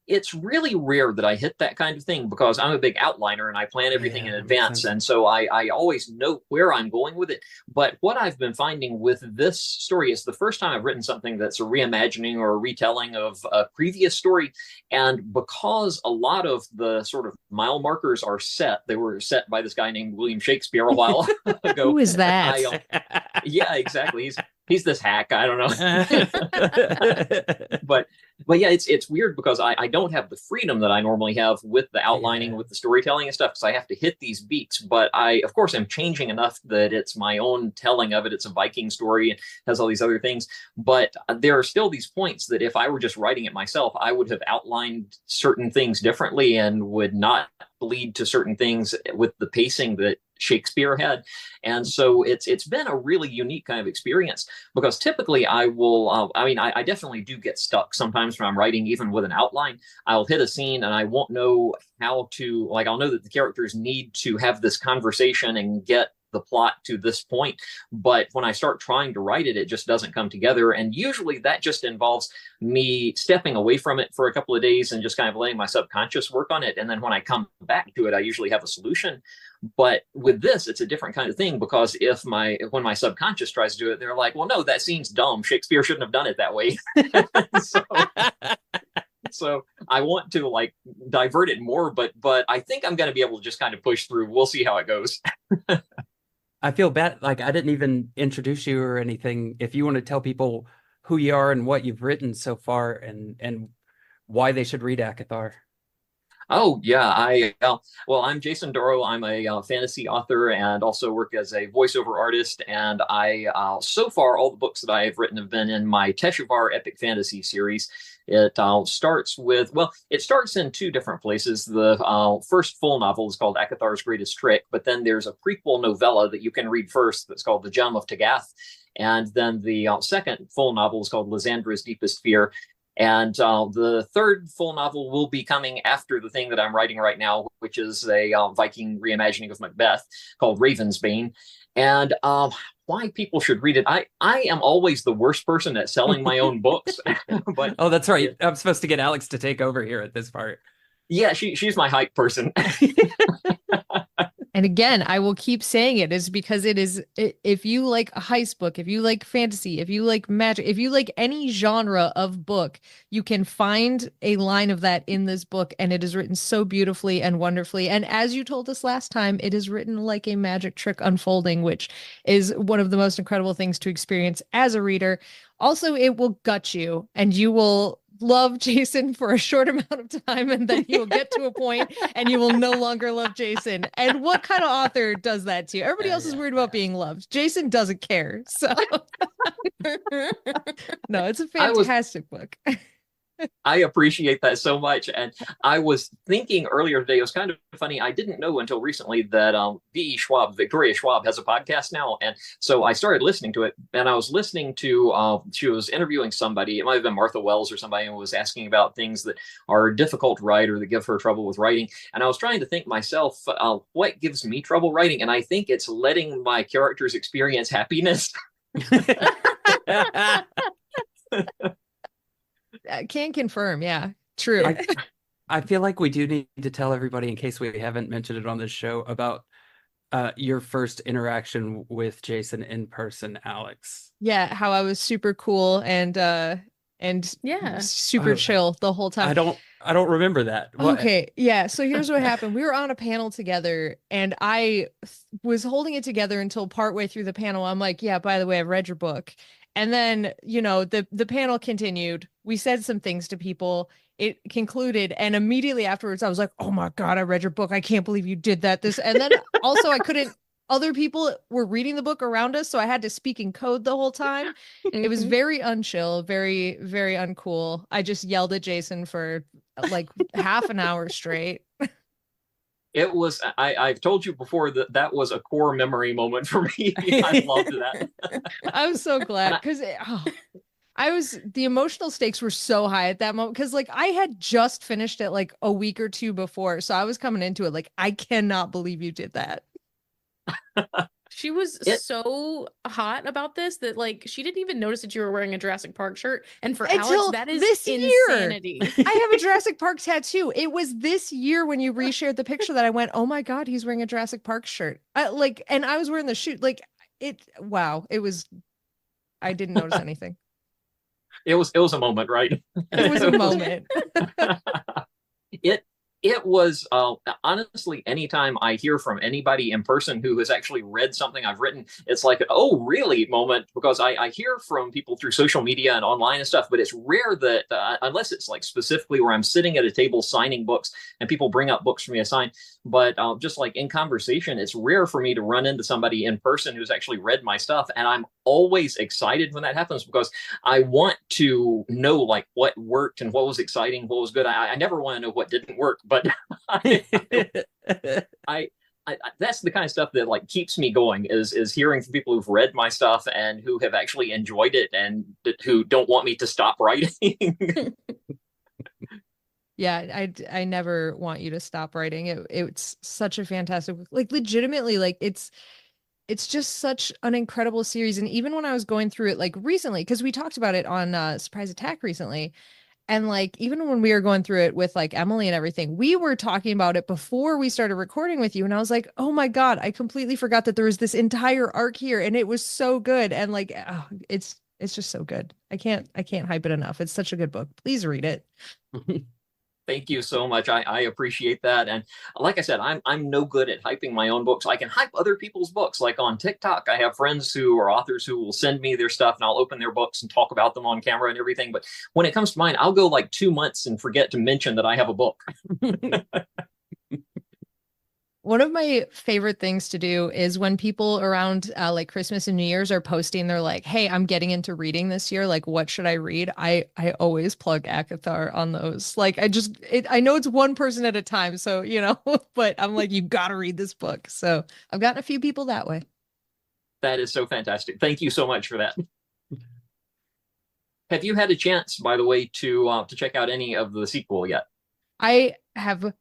It's really rare that I hit that kind of thing because I'm a big outliner and I plan everything in advance. And so I always know where I'm going with it. But what I've been finding with this story is the first time I've written something that's a reimagining or a retelling of a previous story. And because a lot of the sort of mile markers are set, they were set by this guy named William Shakespeare a while ago. Who is that? Yeah, exactly. he's this hack. I don't know. But yeah, it's weird because I don't have the freedom that I normally have with the outlining, with the storytelling and stuff, because I have to hit these beats. But I, of course, am changing enough that it's my own telling of it. It's a Viking story and has all these other things. But there are still these points that if I were just writing it myself, I would have outlined certain things differently and would not bleed to certain things with the pacing that Shakespeare had. And so it's been a really unique kind of experience, because typically I will I definitely do get stuck sometimes when I'm writing, even with an outline. I'll hit a scene and I won't know how to, like, I'll know that the characters need to have this conversation and get the plot to this point, but when I start trying to write it, it just doesn't come together. And usually that just involves me stepping away from it for a couple of days and just kind of letting my subconscious work on it. And then when I come back to it, I usually have a solution. But with this, it's a different kind of thing, because when my subconscious tries to do it, they're like, well, no, that scene's dumb. Shakespeare shouldn't have done it that way. So I want to like divert it more, but I think I'm going to be able to just kind of push through. We'll see how it goes. I feel bad, like I didn't even introduce you or anything. If you want to tell people who you are and what you've written so far, and why they should read Akathar. Oh yeah, I'm Jason Doro. I'm a fantasy author and also work as a voiceover artist. And so far all the books that I have written have been in my Teshuvah epic fantasy series. It starts in two different places. The first full novel is called Akathar's Greatest Trick, but then there's a prequel novella that you can read first that's called The Gem of Tagath. And then the second full novel is called Lysandra's Deepest Fear. And the third full novel will be coming after the thing that I'm writing right now, which is a Viking reimagining of Macbeth called Ravensbane. And why people should read it. I am always the worst person at selling my own books. But oh, that's right. I'm supposed to get Alex to take over here at this part. Yeah, she's my hype person. And again, I will keep saying it is because if you like a heist book, if you like fantasy, if you like magic, if you like any genre of book, you can find a line of that in this book. And it is written so beautifully and wonderfully. And as you told us last time, it is written like a magic trick unfolding, which is one of the most incredible things to experience as a reader. Also, it will gut you and you will love Jason for a short amount of time, and then you will get to a point and you will no longer love Jason. And what kind of author does that to you? Everybody else is worried about being loved. Jason doesn't care. So no, it's a fantastic book. I appreciate that so much. And I was thinking earlier today, it was kind of funny. I didn't know until recently that Victoria Schwab has a podcast now. And so I started listening to it, and I was listening to, she was interviewing somebody. It might have been Martha Wells or somebody, and was asking about things that are difficult to write or that give her trouble with writing. And I was trying to think myself, what gives me trouble writing? And I think it's letting my characters experience happiness. Can confirm. Yeah, true. I feel like we do need to tell everybody, in case we haven't mentioned it on this show, about your first interaction with Jason in person, Alex. Yeah, how I was super cool and yeah, super chill the whole time. I don't remember that. Okay, yeah. So here's what happened. We were on a panel together, and I was holding it together until partway through the panel. I'm like, yeah, by the way, I've read your book. And then, the panel continued. We said some things to people. It concluded. And immediately afterwards, I was like, oh my God, I read your book. I can't believe you did that. And then also other people were reading the book around us. So I had to speak in code the whole time. It was very unchill, very, very uncool. I just yelled at Jason for like half an hour straight. It was, I've told you before that was a core memory moment for me. I loved that. I'm so glad because the emotional stakes were so high at that moment because like I had just finished it like a week or two before. So I was coming into it like, I cannot believe you did that. She was so hot about this that like she didn't even notice that you were wearing a Jurassic Park shirt. And for Alex, that is this insanity. I have a Jurassic Park tattoo. It was this year when you reshared the picture that I went, oh my God, he's wearing a Jurassic Park shirt. And I was wearing the shoot. Wow. I didn't notice anything. It was a moment, right? It was a moment. it was honestly, anytime I hear from anybody in person who has actually read something I've written, it's like, oh, really moment, because I hear from people through social media and online and stuff, but it's rare that unless it's like specifically where I'm sitting at a table signing books and people bring up books for me to sign. But just like in conversation, it's rare for me to run into somebody in person who's actually read my stuff. And I'm always excited when that happens because I want to know like what worked and what was exciting, what was good. I never want to know what didn't work, but I that's the kind of stuff that like keeps me going is hearing from people who've read my stuff and who have actually enjoyed it and who don't want me to stop writing. Yeah, I never want you to stop writing. It's such a fantastic, like legitimately, like it's just such an incredible series. And even when I was going through it like recently, because we talked about it on Surprise Attack recently, and like even when we were going through it with like Emily and everything, we were talking about it before we started recording with you. And I was like, oh my God, I completely forgot that there was this entire arc here, and it was so good. And like, oh, it's just so good. I can't hype it enough. It's such a good book. Please read it. Thank you so much. I appreciate that. And like I said, I'm no good at hyping my own books. I can hype other people's books. Like on TikTok, I have friends who are authors who will send me their stuff and I'll open their books and talk about them on camera and everything. But when it comes to mine, I'll go like 2 months and forget to mention that I have a book. One of my favorite things to do is when people around like Christmas and New Year's are posting, they're like, hey, I'm getting into reading this year. Like, what should I read? I always plug Akathar on those. Like, I know it's one person at a time. So, you know, but I'm like, you got to read this book. So I've gotten a few people that way. That is so fantastic. Thank you so much for that. Have you had a chance, by the way, to check out any of the sequel yet? I have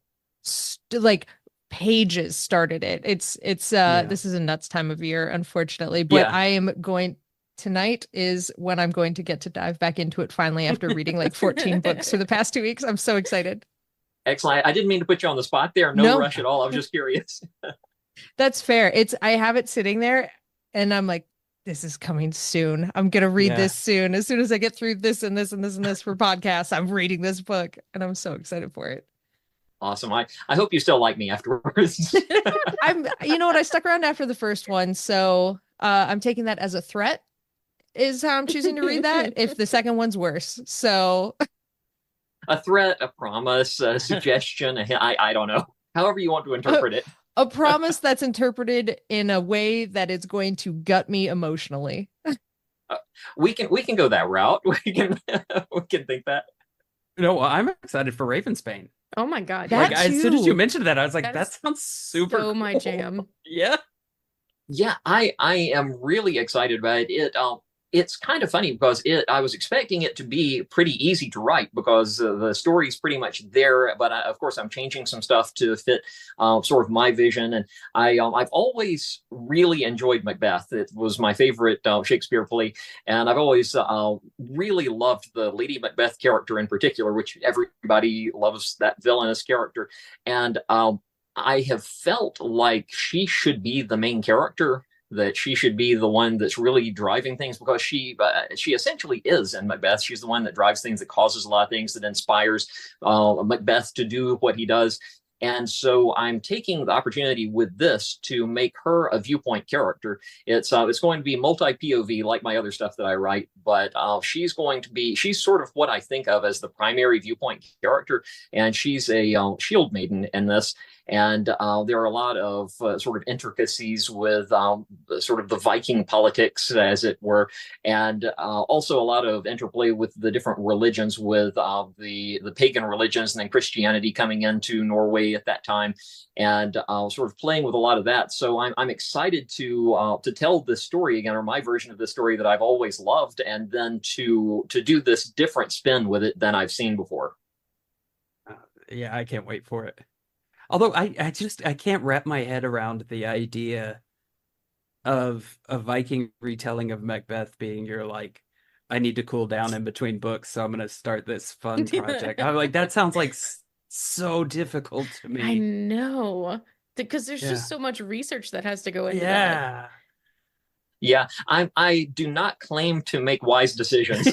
like pages started it. It's this is a nuts time of year, unfortunately, but Yeah. I am going tonight is when I'm going to get to dive back into it finally after reading like 14 books for the past 2 weeks. I'm so excited. Excellent. I didn't mean to put you on the spot there. No rush at all. I was just curious. That's fair. I have it sitting there and I'm like, this is coming soon. I'm going to read this soon. As soon as I get through this and this and this and this for podcasts, I'm reading this book and I'm so excited for it. Awesome. I hope you still like me afterwards. You know what? I stuck around after the first one. So I'm taking that as a threat is how I'm choosing to read that if the second one's worse. So a threat, a promise, a suggestion, I don't know. However you want to interpret it. A promise that's interpreted in a way that is going to gut me emotionally. We can go that route. We can think that. No, I'm excited for Ravensbane. Oh my God. Like, as soon as you mentioned that, I was like, that sounds super cool. My jam. Yeah. Yeah, I am really excited about it. It's kind of funny because I was expecting it to be pretty easy to write because the story's pretty much there, but of course I'm changing some stuff to fit sort of my vision. And I've always really enjoyed Macbeth. It was my favorite Shakespeare play, and I've always really loved the Lady Macbeth character in particular, which everybody loves that villainous character. And I have felt like she should be the main character, that she should be the one that's really driving things because she essentially is in Macbeth. She's the one that drives things, that causes a lot of things, that inspires Macbeth to do what he does. And so I'm taking the opportunity with this to make her a viewpoint character. It's going to be multi-POV like my other stuff that I write, but she's sort of what I think of as the primary viewpoint character, and she's a shield maiden in this. And there are a lot of sort of intricacies with sort of the Viking politics, as it were, and also a lot of interplay with the different religions, with the pagan religions and then Christianity coming into Norway at that time, and sort of playing with a lot of that. So I'm excited to tell this story again, or my version of this story that I've always loved, and then to do this different spin with it than I've seen before. Yeah, I can't wait for it. Although I can't wrap my head around the idea of a Viking retelling of Macbeth being your like, I need to cool down in between books, so I'm going to start this fun project. I'm like, that sounds like so difficult to me. I know, because there's just so much research that has to go into that. Yeah, I do not claim to make wise decisions.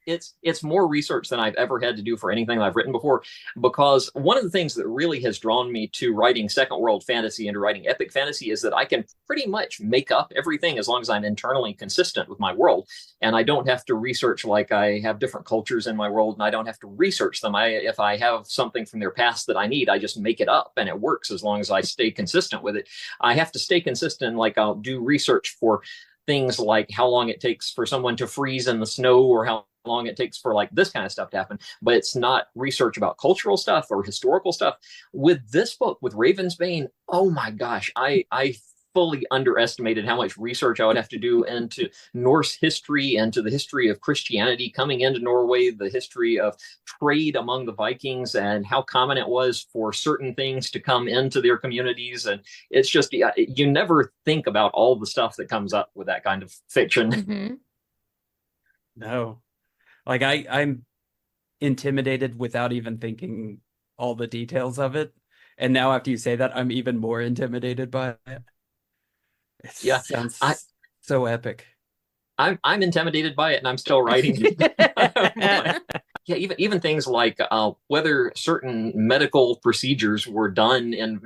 it's more research than I've ever had to do for anything I've written before, because one of the things that really has drawn me to writing second world fantasy and to writing epic fantasy is that I can pretty much make up everything as long as I'm internally consistent with my world, and I don't have to research. Like, I have different cultures in my world and I don't have to research them. If I have something from their past that I need, I just make it up and it works as long as I stay consistent with it. I have to stay consistent. Like, I'll do research for things like how long it takes for someone to freeze in the snow, or how long it takes for like this kind of stuff to happen, but it's not research about cultural stuff or historical stuff. With this book, with Ravensbane, oh my gosh, I fully underestimated how much research I would have to do into Norse history, into the history of Christianity coming into Norway, the history of trade among the Vikings, and how common it was for certain things to come into their communities. And it's just, you never think about all the stuff that comes up with that kind of fiction. Mm-hmm. No, like I'm intimidated without even thinking all the details of it. And now after you say that, I'm even more intimidated by it. It sounds so epic. I'm intimidated by it, and I'm still writing. Yeah, even things like whether certain medical procedures were done in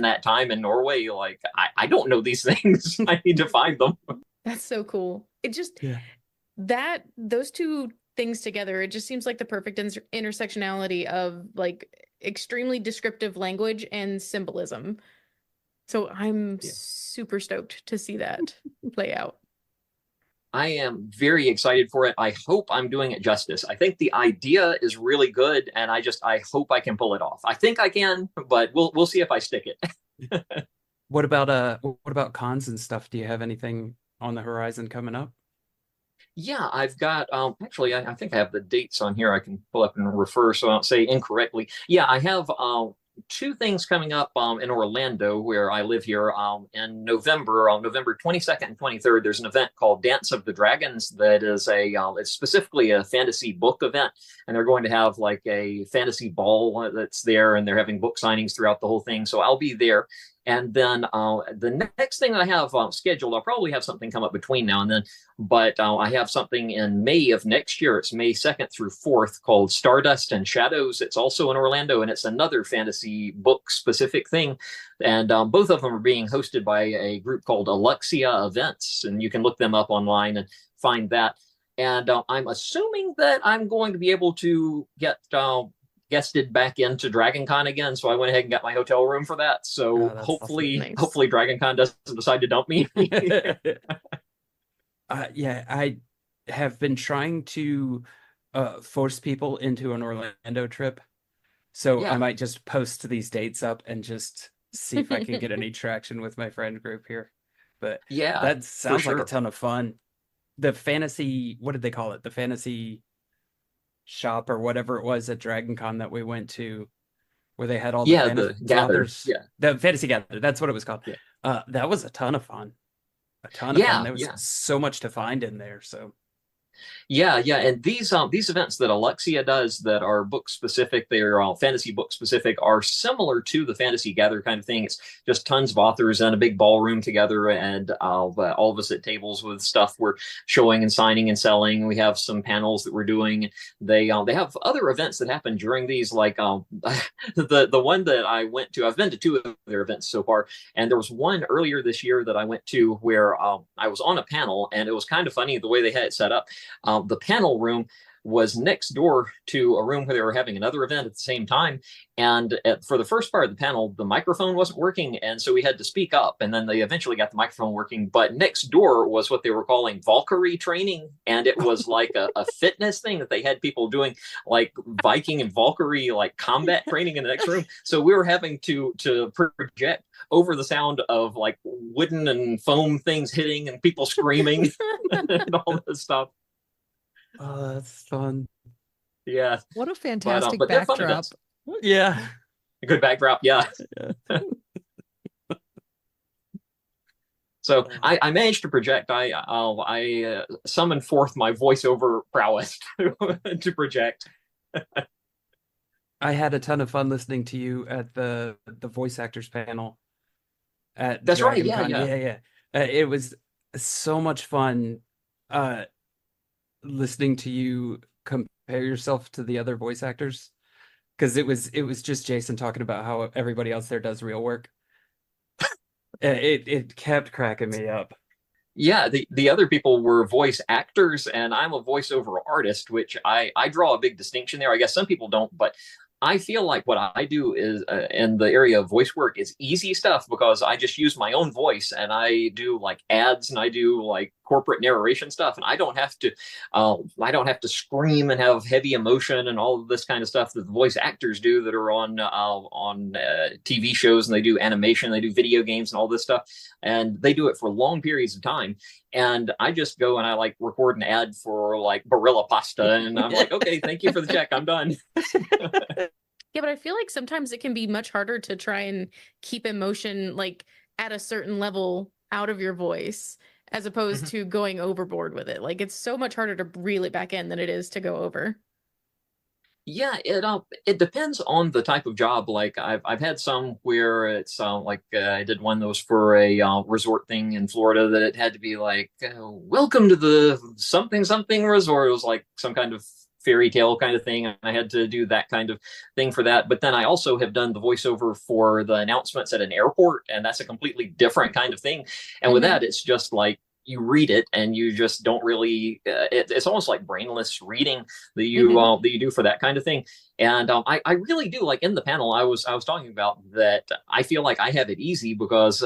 that time in Norway. Like, I don't know these things. I need to find them. That's so cool. It just that those two things together, it just seems like the perfect intersectionality of like extremely descriptive language and symbolism. So I'm super stoked to see that play out. I am very excited for it. I hope I'm doing it justice. I think the idea is really good, and I hope I can pull it off. I think I can, but we'll see if I stick it. What about cons and stuff? Do you have anything on the horizon coming up? Yeah, I've got actually I think I have the dates on here. I can pull up and refer so I don't say incorrectly. Yeah, I have two things coming up in Orlando, where I live here, in November, on November 22nd and 23rd. There's an event called Dance of the Dragons that is it's specifically a fantasy book event, and they're going to have like a fantasy ball that's there, and they're having book signings throughout the whole thing. So I'll be there. And then the next thing I have scheduled, I'll probably have something come up between now and then, but I have something in May of next year. It's May 2nd through 4th, called Stardust and Shadows. It's also in Orlando, and it's another fantasy book specific thing. And both of them are being hosted by a group called Alexia Events, and you can look them up online and find that. And I'm assuming that I'm going to be able to get guested back into DragonCon again, so I went ahead and got my hotel room for that. So hopefully, awesome. Nice. Hopefully DragonCon doesn't decide to dump me. Yeah, I have been trying to force people into an Orlando trip, so I might just post these dates up and just see if I can get any traction with my friend group here. But yeah, that sounds like sure. a ton of fun. The fantasy, what did they call it? The fantasy shop or whatever it was at DragonCon that we went to, where they had all the the gather, the fantasy gather. That's what it was called. Yeah. That was a ton of fun. A ton of fun. There was so much to find in there. So Yeah, and these events that Alexia does that are book specific, they're all fantasy book specific, are similar to the Fantasy Gather kind of thing. It's just tons of authors in a big ballroom together, and all of us at tables with stuff we're showing and signing and selling. We have some panels that we're doing. They have other events that happen during these, like the one that I went to. I've been to two of their events so far, and there was one earlier this year that I went to where I was on a panel, and it was kind of funny the way they had it set up. The panel room was next door to a room where they were having another event at the same time. And for the first part of the panel, the microphone wasn't working. And so we had to speak up. And then they eventually got the microphone working. But next door was what they were calling Valkyrie training. And it was like a fitness thing that they had people doing, like Viking and Valkyrie, like combat training in the next room. So we were having to project over the sound of like wooden and foam things hitting and people screaming and all this stuff. Oh, that's fun. Yeah. What a fantastic but they're fun backdrop. events. Yeah. A good backdrop. Yeah. So I managed to project. I summoned forth my voiceover prowess to project. I had a ton of fun listening to you at the voice actors panel at That's right. DragonCon. Yeah. It was so much fun listening to you compare yourself to the other voice actors? Because it was just Jason talking about how everybody else there does real work. It kept cracking me up. Yeah, the other people were voice actors, and I'm a voiceover artist, which I draw a big distinction there. I guess some people don't, but I feel like what I do is in the area of voice work is easy stuff because I just use my own voice and I do like ads and I do like corporate narration stuff, and I don't have to scream and have heavy emotion and all of this kind of stuff that the voice actors do that are on TV shows, and they do animation, they do video games and all this stuff, and they do it for long periods of time. And I just go and I like record an ad for like Barilla pasta, and I'm like, okay, thank you for the check, I'm done. Yeah, but I feel like sometimes it can be much harder to try and keep emotion like at a certain level out of your voice as opposed to going overboard with it. Like it's so much harder to reel it back in than it is to go over. Yeah, it depends on the type of job. Like I've had some where it's like I did one that was for a resort thing in Florida that it had to be like welcome to the something something resort. It was like some kind of fairy tale kind of thing, and I had to do that kind of thing for that. But then I also have done the voiceover for the announcements at an airport, and that's a completely different kind of thing. And with that, it's just like you read it and you just don't really it's almost like brainless reading that you do for that kind of thing. And I really do, like in the panel I was talking about that I feel like I have it easy because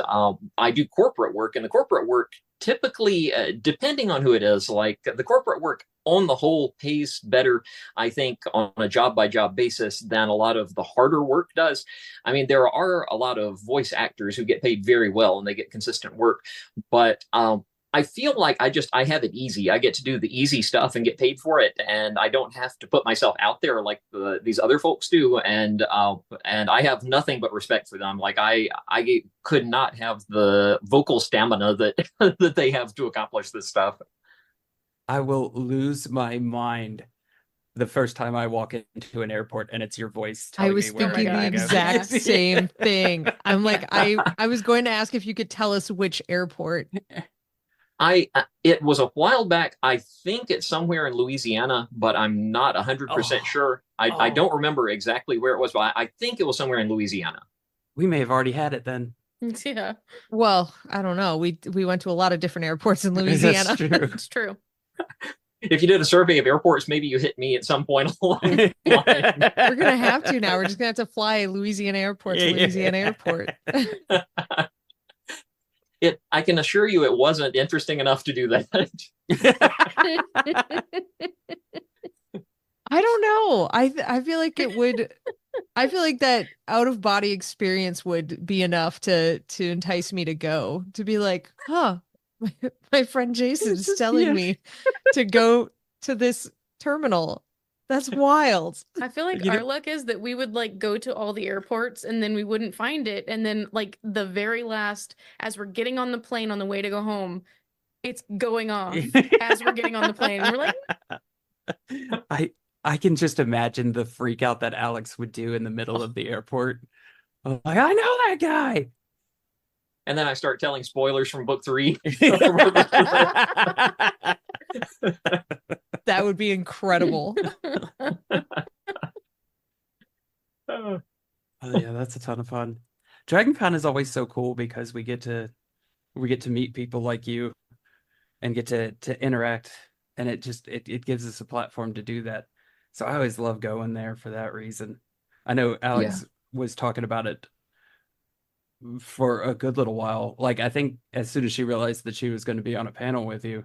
I do corporate work, and the corporate work typically depending on who it is, like the corporate work on the whole pays better, I think, on a job by job basis than a lot of the harder work does. I mean, there are a lot of voice actors who get paid very well and they get consistent work, but I feel like I have it easy. I get to do the easy stuff and get paid for it, and I don't have to put myself out there like these other folks do. And I have nothing but respect for them. Like I could not have the vocal stamina that that they have to accomplish this stuff. I will lose my mind the first time I walk into an airport and it's your voice I telling was me where thinking I the gotta go. exact same thing. I'm like, I was going to ask if you could tell us which airport. It was a while back. I think it's somewhere in Louisiana, but I'm not 100% sure. I don't remember exactly where it was, but I think it was somewhere in Louisiana. We may have already had it then. Yeah, Well, I don't know. We went to a lot of different airports in Louisiana. That's true. it's true. If you did a survey of airports, maybe you hit me at some point along the line. We're gonna have to now. We're just gonna have to fly Louisiana airport to Louisiana airport. I can assure you it wasn't interesting enough to do that. I don't know. I feel like it would. I feel like that out of body experience would be enough to entice me to go, to be like, huh, my friend Jason's telling me to go to this terminal. That's wild. I feel like our luck is that we would like go to all the airports and then we wouldn't find it. And then like the very last, as we're getting on the plane on the way to go home, it's going off as we're getting on the plane. And we're like, I can just imagine the freak out that Alex would do in the middle of the airport. I'm like, I know that guy. And then I start telling spoilers from book 3. That would be incredible. Oh yeah, that's a ton of fun. DragonCon is always so cool because we get to meet people like you and get to interact, and it gives us a platform to do that. So I always love going there for that reason. I know Alex was talking about it for a good little while. Like I think as soon as she realized that she was going to be on a panel with you,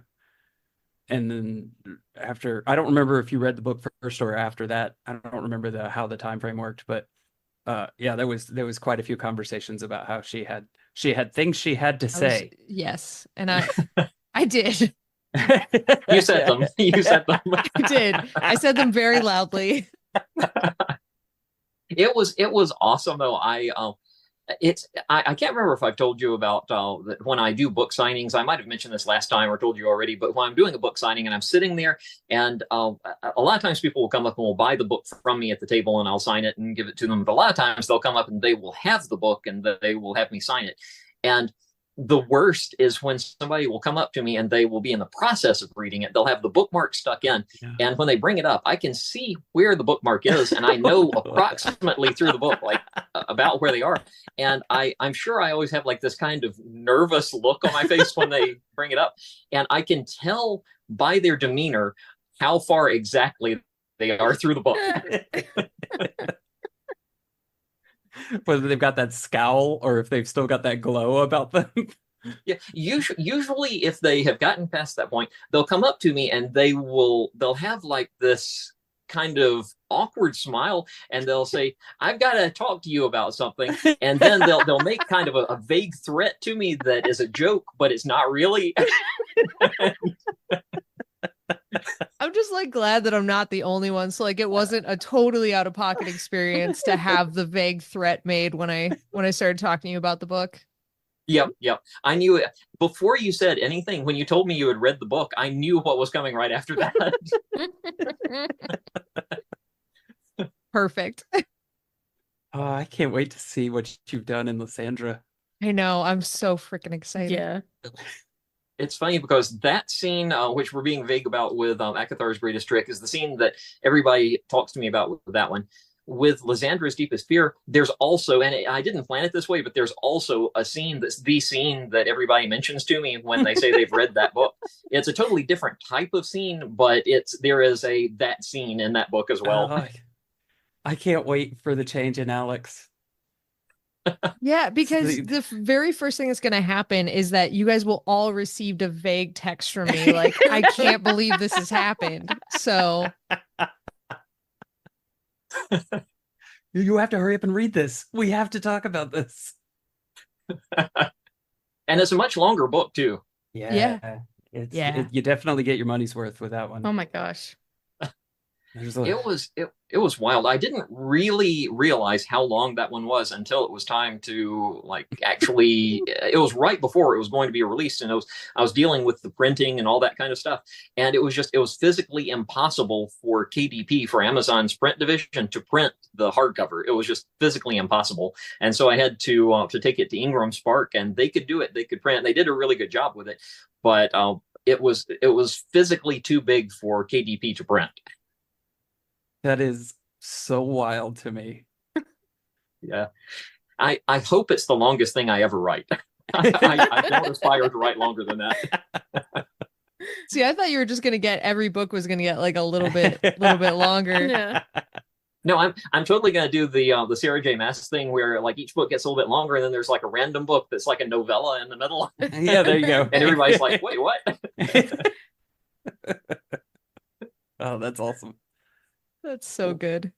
and then after, I don't remember if you read the book first or after that. I don't remember how the time frame worked, but yeah, there was quite a few conversations about how she had things she had to say. Yes, and I did. You said them. You said them. I did. I said them very loudly. It was awesome though. I can't remember if I've told you about that when I do book signings. I might have mentioned this last time or told you already, but when I'm doing a book signing and I'm sitting there, and a lot of times people will come up and will buy the book from me at the table and I'll sign it and give it to them. But a lot of times they'll come up and they will have the book and they will have me sign it. And the worst is when somebody will come up to me and they will be in the process of reading it. They'll have the bookmark stuck in. Yeah. And when they bring it up, I can see where the bookmark is. And I know approximately through the book, like about where they are. And I'm sure I always have like this kind of nervous look on my face when they bring it up. And I can tell by their demeanor how far exactly they are through the book. Whether they've got that scowl or if they've still got that glow about them. Yeah, usually if they have gotten past that point, they'll come up to me and they'll have like this kind of awkward smile and they'll say, "I've got to talk to you about something," and then they'll make kind of a vague threat to me that is a joke, but it's not really. I'm just like glad that I'm not the only one. So like it wasn't a totally out of pocket experience to have the vague threat made when I started talking to you about the book. Yep. I knew it before you said anything. When you told me you had read the book, I knew what was coming right after that. Perfect. Oh, I can't wait to see what you've done in Lysandra. I know. I'm so freaking excited. Yeah. It's funny because that scene, which we're being vague about with Akathar's greatest trick, is the scene that everybody talks to me about with that one. With Lysandra's deepest fear, there's also, and I didn't plan it this way, but there's also a scene that's the scene that everybody mentions to me when they say they've read that book. It's a totally different type of scene, but there is that scene in that book as well. Oh, I can't wait for the change in Alex. Yeah, because the very first thing that's going to happen is that you guys will all received a vague text from me. Like, I can't believe this has happened. So you have to hurry up and read this. We have to talk about this. And it's a much longer book too. Yeah. You definitely get your money's worth with that one. Oh my gosh. It was wild. I didn't really realize how long that one was until it was time to actually. It was right before it was going to be released, and I was dealing with the printing and all that kind of stuff, and it was physically impossible for KDP, for Amazon's print division, to print the hardcover. It was just physically impossible, and so I had to take it to Ingram Spark, and they could do it. They could print. They did a really good job with it, but it was physically too big for KDP to print. That is so wild to me. Yeah. I hope it's the longest thing I ever write. I don't aspire to write longer than that. See, I thought you were just going to get, every book was going to get like a little bit longer. Yeah. No, I'm totally going to do the Sarah J. Maas thing where like each book gets a little bit longer and then there's like a random book that's like a novella in the middle. Yeah, there you go. And everybody's like, wait, what? Oh, that's awesome. That's so good.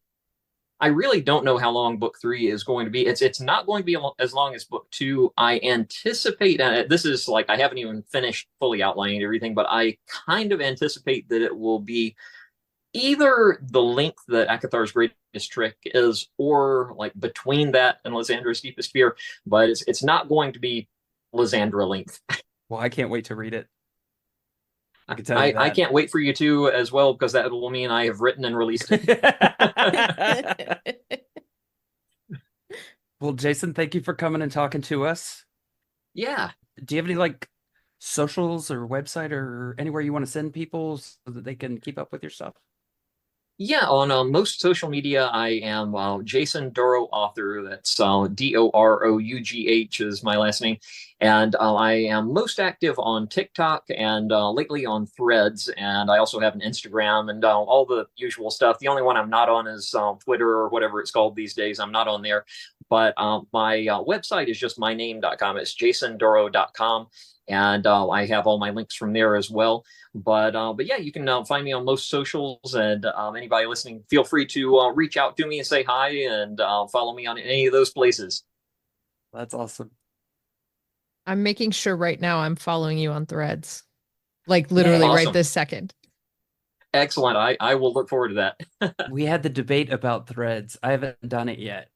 I really don't know how long book 3 is going to be. It's not going to be as long as book 2. I anticipate, this is like, I haven't even finished fully outlining everything, but I kind of anticipate that it will be either the length that Akathar's greatest trick is, or like between that and Lysandra's deepest fear, but it's not going to be Lysandra length. Well, I can't wait to read it. I can tell you that. I can't wait for you to as well, because that will mean I have written and released it. Well, Jason, thank you for coming and talking to us. Yeah. Do you have any like socials or website or anywhere you want to send people so that they can keep up with your stuff? Yeah, on most social media, I am Jason Doro Author. That's Doroughh is my last name. And I am most active on TikTok and lately on Threads. And I also have an Instagram and all the usual stuff. The only one I'm not on is Twitter or whatever it's called these days. I'm not on there. But my website is just myname.com. It's jasondoro.com. And I have all my links from there as well. But yeah, you can find me on most socials, and anybody listening, feel free to reach out to me and say hi, and follow me on any of those places. That's awesome. I'm making sure right now I'm following you on Threads, like literally Awesome. right this second. Excellent. I will look forward to that. We had the debate about Threads. I haven't done it yet.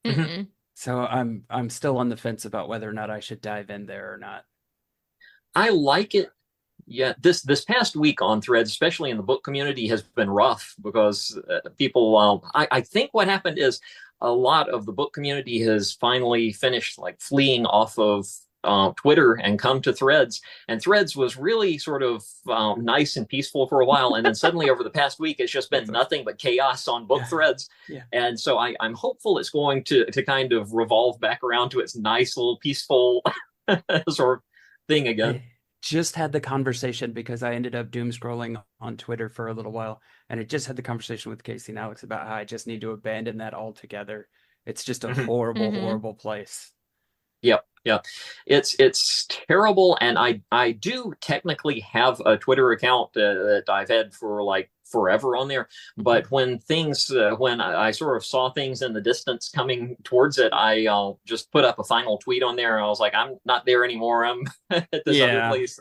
Mm-mm. So I'm still on the fence about whether or not I should dive in there or not. I like it. Yeah, this past week on Threads, especially in the book community, has been rough because people. I think what happened is a lot of the book community has finally finished like fleeing off of Twitter and come to Threads. And Threads was really sort of nice and peaceful for a while, and then suddenly over the past week, it's just been nothing but chaos on book threads. Yeah. And so I'm hopeful it's going to kind of revolve back around to its nice little peaceful sort of thing again. I just had the conversation because I ended up doom scrolling on Twitter for a little while, and I just had the conversation with Casey and Alex about how I just need to abandon that altogether. It's just a horrible, horrible place. Yep. Yeah. It's terrible. And I do technically have a Twitter account that I've had for like forever on there. But when when I sort of saw things in the distance coming towards it, I just put up a final tweet on there. And I was like, I'm not there anymore. I'm at this other place.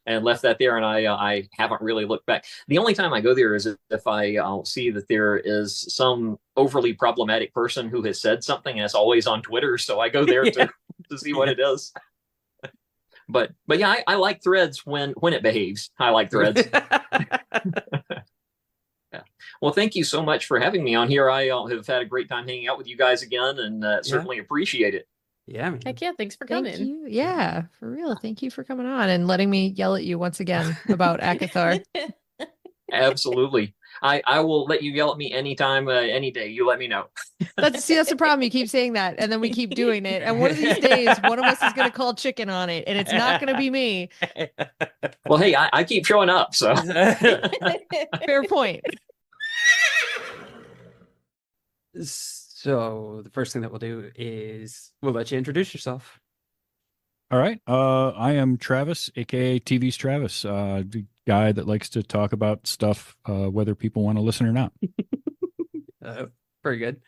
And left that there, and I haven't really looked back. The only time I go there is if I see that there is some overly problematic person who has said something, and it's always on Twitter, so I go there to see what it is. But yeah, I like Threads when it behaves. I like Threads. Yeah. Well, thank you so much for having me on here. I have had a great time hanging out with you guys again, and certainly appreciate it. Yeah, man. Heck yeah, thanks for Thank coming. you. Yeah, for real. Thank you for coming on and letting me yell at you once again about Akathar. Absolutely. I will let you yell at me anytime, any day. You let me know. That's the problem. You keep saying that, and then we keep doing it. And one of these days, one of us is going to call chicken on it, and it's not going to be me. Well, hey, I keep showing up, so. Fair point. So the first thing that we'll do is we'll let you introduce yourself. All right. I am Travis, aka TV's Travis, the guy that likes to talk about stuff, whether people want to listen or not. Very good.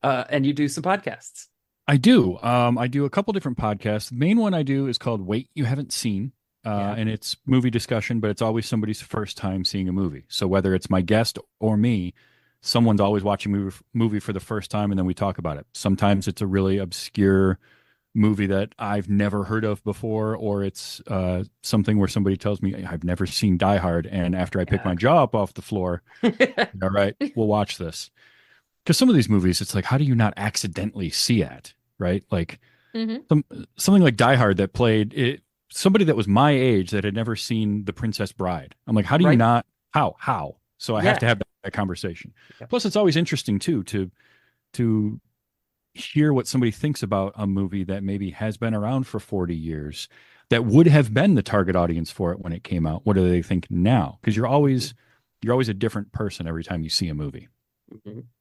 And you do some podcasts. I do. I do a couple different podcasts. The main one I do is called Wait You Haven't Seen. And it's movie discussion, but it's always somebody's first time seeing a movie. So whether it's my guest or me, someone's always watching a movie for the first time, and then we talk about it. Sometimes it's a really obscure movie that I've never heard of before, or it's something where somebody tells me I've never seen Die Hard, and after I pick my jaw up off the floor, all right, we'll watch this. Because some of these movies, it's like, how do you not accidentally see it, right? Like something like Die Hard that played it, somebody that was my age that had never seen The Princess Bride. I'm like, how do you not? How? So I have to have that conversation. Yeah. Plus, it's always interesting too to hear what somebody thinks about a movie that maybe has been around for 40 years, that would have been the target audience for it when it came out. What do they think now? Because you're always a different person every time you see a movie.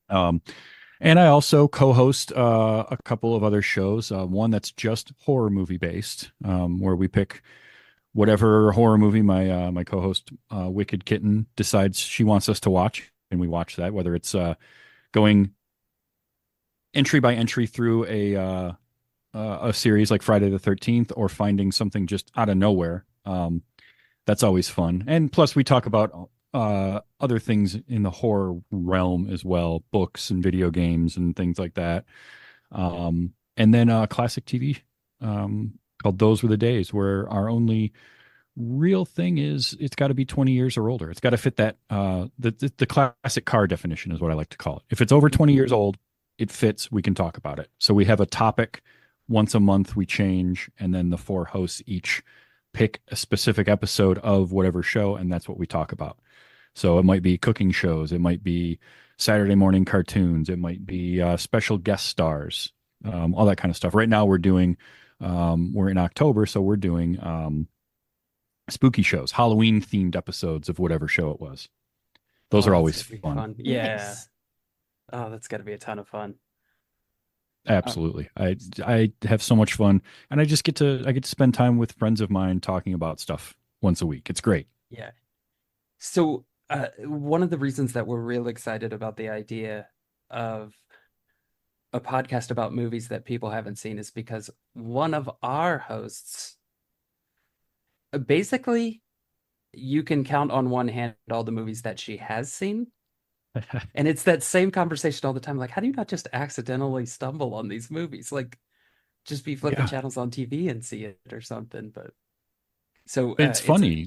And I also co-host a couple of other shows. One that's just horror movie based, where we pick whatever horror movie my co-host Wicked Kitten decides she wants us to watch, and we watch that, whether it's going entry by entry through a series like Friday the 13th, or finding something just out of nowhere. That's always fun. And plus we talk about other things in the horror realm as well, books and video games and things like that. And then a classic TV called Those Were the Days, where our only real thing is it's got to be 20 years or older. It's got to fit that the classic car definition is what I like to call it. If it's over 20 years old, it fits, we can talk about it. So we have a topic once a month, we change, and then the 4 hosts each pick a specific episode of whatever show, and that's what we talk about. So it might be cooking shows, it might be Saturday morning cartoons, it might be special guest stars, all that kind of stuff. Right now we're doing we're in October, so we're doing spooky shows, Halloween themed episodes of whatever show it was. Those are always fun. Yeah. Nice. Oh, that's got to be a ton of fun. Absolutely. I have so much fun, and I get to spend time with friends of mine talking about stuff once a week. It's great. Yeah. So one of the reasons that we're real excited about the idea of a podcast about movies that people haven't seen is because one of our hosts, basically, you can count on one hand all the movies that she has seen. And it's that same conversation all the time. Like, how do you not just accidentally stumble on these movies? Like, just be flipping channels on TV and see it or something. But so it's funny.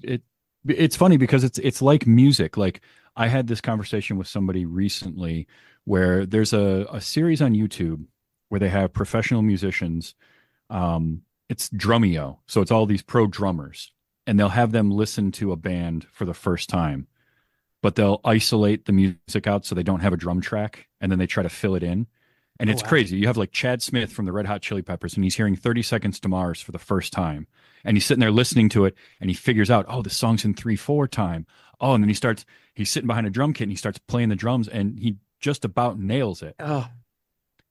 It's funny because it's like music. Like, I had this conversation with somebody recently where there's a series on YouTube where they have professional musicians it's Drumeo. So it's all these pro drummers, and they'll have them listen to a band for the first time, but they'll isolate the music out so they don't have a drum track, and then they try to fill it in. And Oh, it's wow. crazy. You have like Chad Smith from the Red Hot Chili Peppers, and he's hearing 30 Seconds to Mars for the first time. And he's sitting there listening to it, and he figures out, oh, the song's in 3/4 time. Oh, and then he's sitting behind a drum kit, and he starts playing the drums, and he just about nails it. Oh,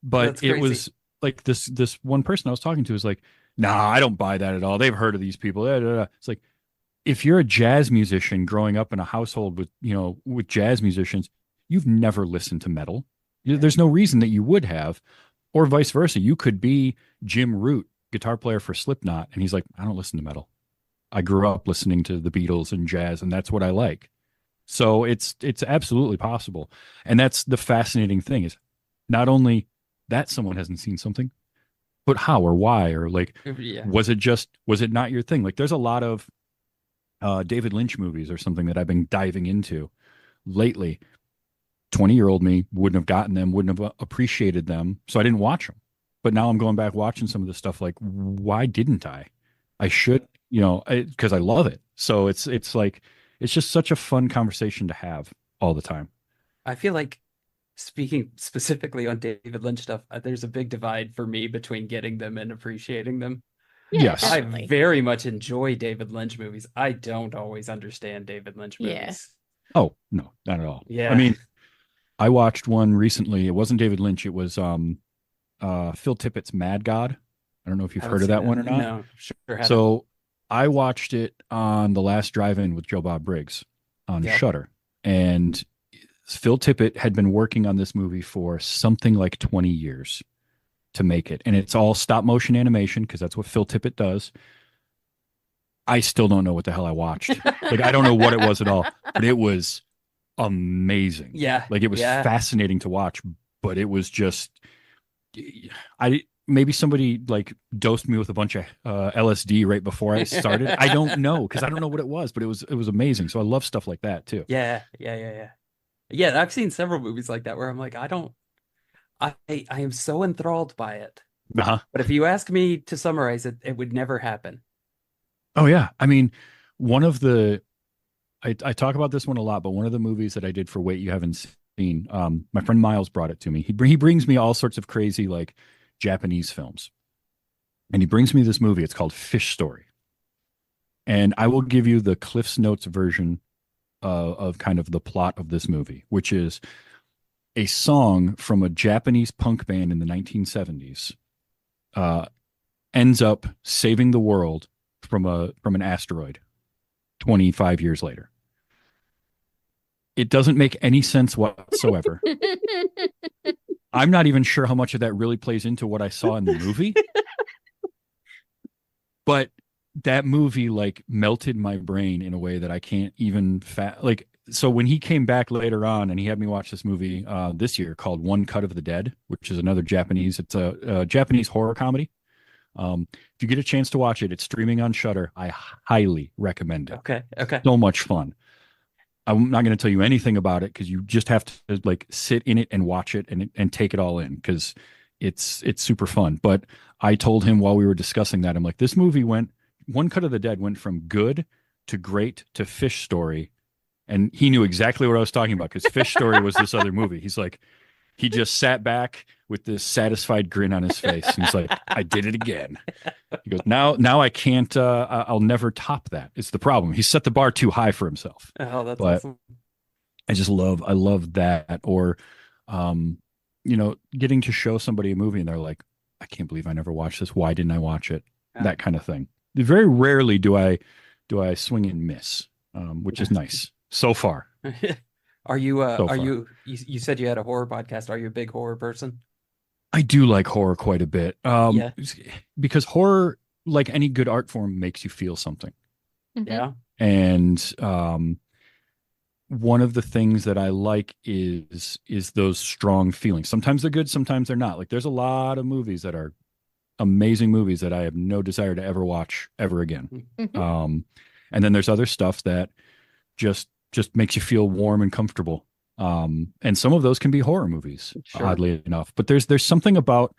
But that's it crazy. was like this one person I was talking to was like, nah, I don't buy that at all. They've heard of these people. Da, da, da. It's like, if you're a jazz musician growing up in a household with jazz musicians, you've never listened to metal. There's no reason that you would have, or vice versa. You could be Jim Root, guitar player for Slipknot, and he's like, I don't listen to metal. I grew up listening to the Beatles and jazz, and that's what I like. So it's absolutely possible. And that's the fascinating thing, is not only that someone hasn't seen something, but how or why, or like, Yeah. was it not your thing? Like, there's a lot of David Lynch movies or something that I've been diving into lately. 20-year-old me wouldn't have gotten them, wouldn't have appreciated them, so I didn't watch them. But now I'm going back watching some of the stuff, like, why didn't I? I should, because I love it. So it's like, it's just such a fun conversation to have all the time. I feel like, speaking specifically on David Lynch stuff, there's a big divide for me between getting them and appreciating them. Yeah, Yes. definitely. I very much enjoy David Lynch movies. I don't always understand David Lynch Yeah. movies. Oh, no, not at all. Yeah. I mean, I watched one recently. It wasn't David Lynch. It was Phil Tippett's Mad God. I don't know if you've heard of that one or not. No, sure haven't. So I watched it on the last drive-in with Joe Bob Briggs on Yep. Shudder. And Phil Tippett had been working on this movie for something like 20 years to make it. And it's all stop motion animation, because that's what Phil Tippett does. I still don't know what the hell I watched. Like, I don't know what it was at all, but it was amazing. Yeah. Like, it was yeah. fascinating to watch, but it was just, maybe somebody like dosed me with a bunch of LSD right before I started. I don't know, because I don't know what it was, but it was amazing. So I love stuff like that too. Yeah. Yeah, I've seen several movies like that where I'm like, I am so enthralled by it. Uh-huh. But if you ask me to summarize it, it would never happen. Oh yeah. I mean, one of the, I talk about this one a lot, but one of the movies that I did for Wait You Haven't Seen, my friend Miles brought it to me. He brings me all sorts of crazy, like, Japanese films. And he brings me this movie. It's called Fish Story. And I will give you the Cliff's Notes version of kind of the plot of this movie, which is a song from a Japanese punk band in the 1970s ends up saving the world from an asteroid 25 years later. It doesn't make any sense whatsoever. I'm not even sure how much of that really plays into what I saw in the movie. But that movie, like, melted my brain in a way that I can't even like. So when he came back later on and he had me watch this movie this year called One Cut of the Dead, which is another Japanese, it's a Japanese horror comedy. If you get a chance to watch it, it's streaming on Shudder. I highly recommend it. Okay. So much fun. I'm not going to tell you anything about it, because you just have to, like, sit in it and watch it and take it all in, because it's super fun. But I told him while we were discussing that, I'm like, this movie One Cut of the Dead went from good to great to Fish Story. And he knew exactly what I was talking about, because Fish Story was this other movie. He's like, he just sat back with this satisfied grin on his face. And he's like, I did it again. He goes, now I can't, I'll never top that. It's the problem. He set the bar too high for himself. Oh, that's But awesome. I love that. Or, getting to show somebody a movie and they're like, I can't believe I never watched this. Why didn't I watch it? Yeah. That kind of thing. Very rarely do I swing and miss, which is nice so far. Are you So are far. you said you had a horror podcast? Are you a big horror person? I do like horror quite a bit. Yeah. Because horror, like any good art form, makes you feel something. Yeah. And one of the things that I like is those strong feelings. Sometimes they're good, sometimes they're not. Like, there's a lot of movies that are amazing movies that I have no desire to ever watch ever again. Mhm. And then there's other stuff that just makes you feel warm and comfortable. And some of those can be horror movies, Sure. oddly enough. But there's something about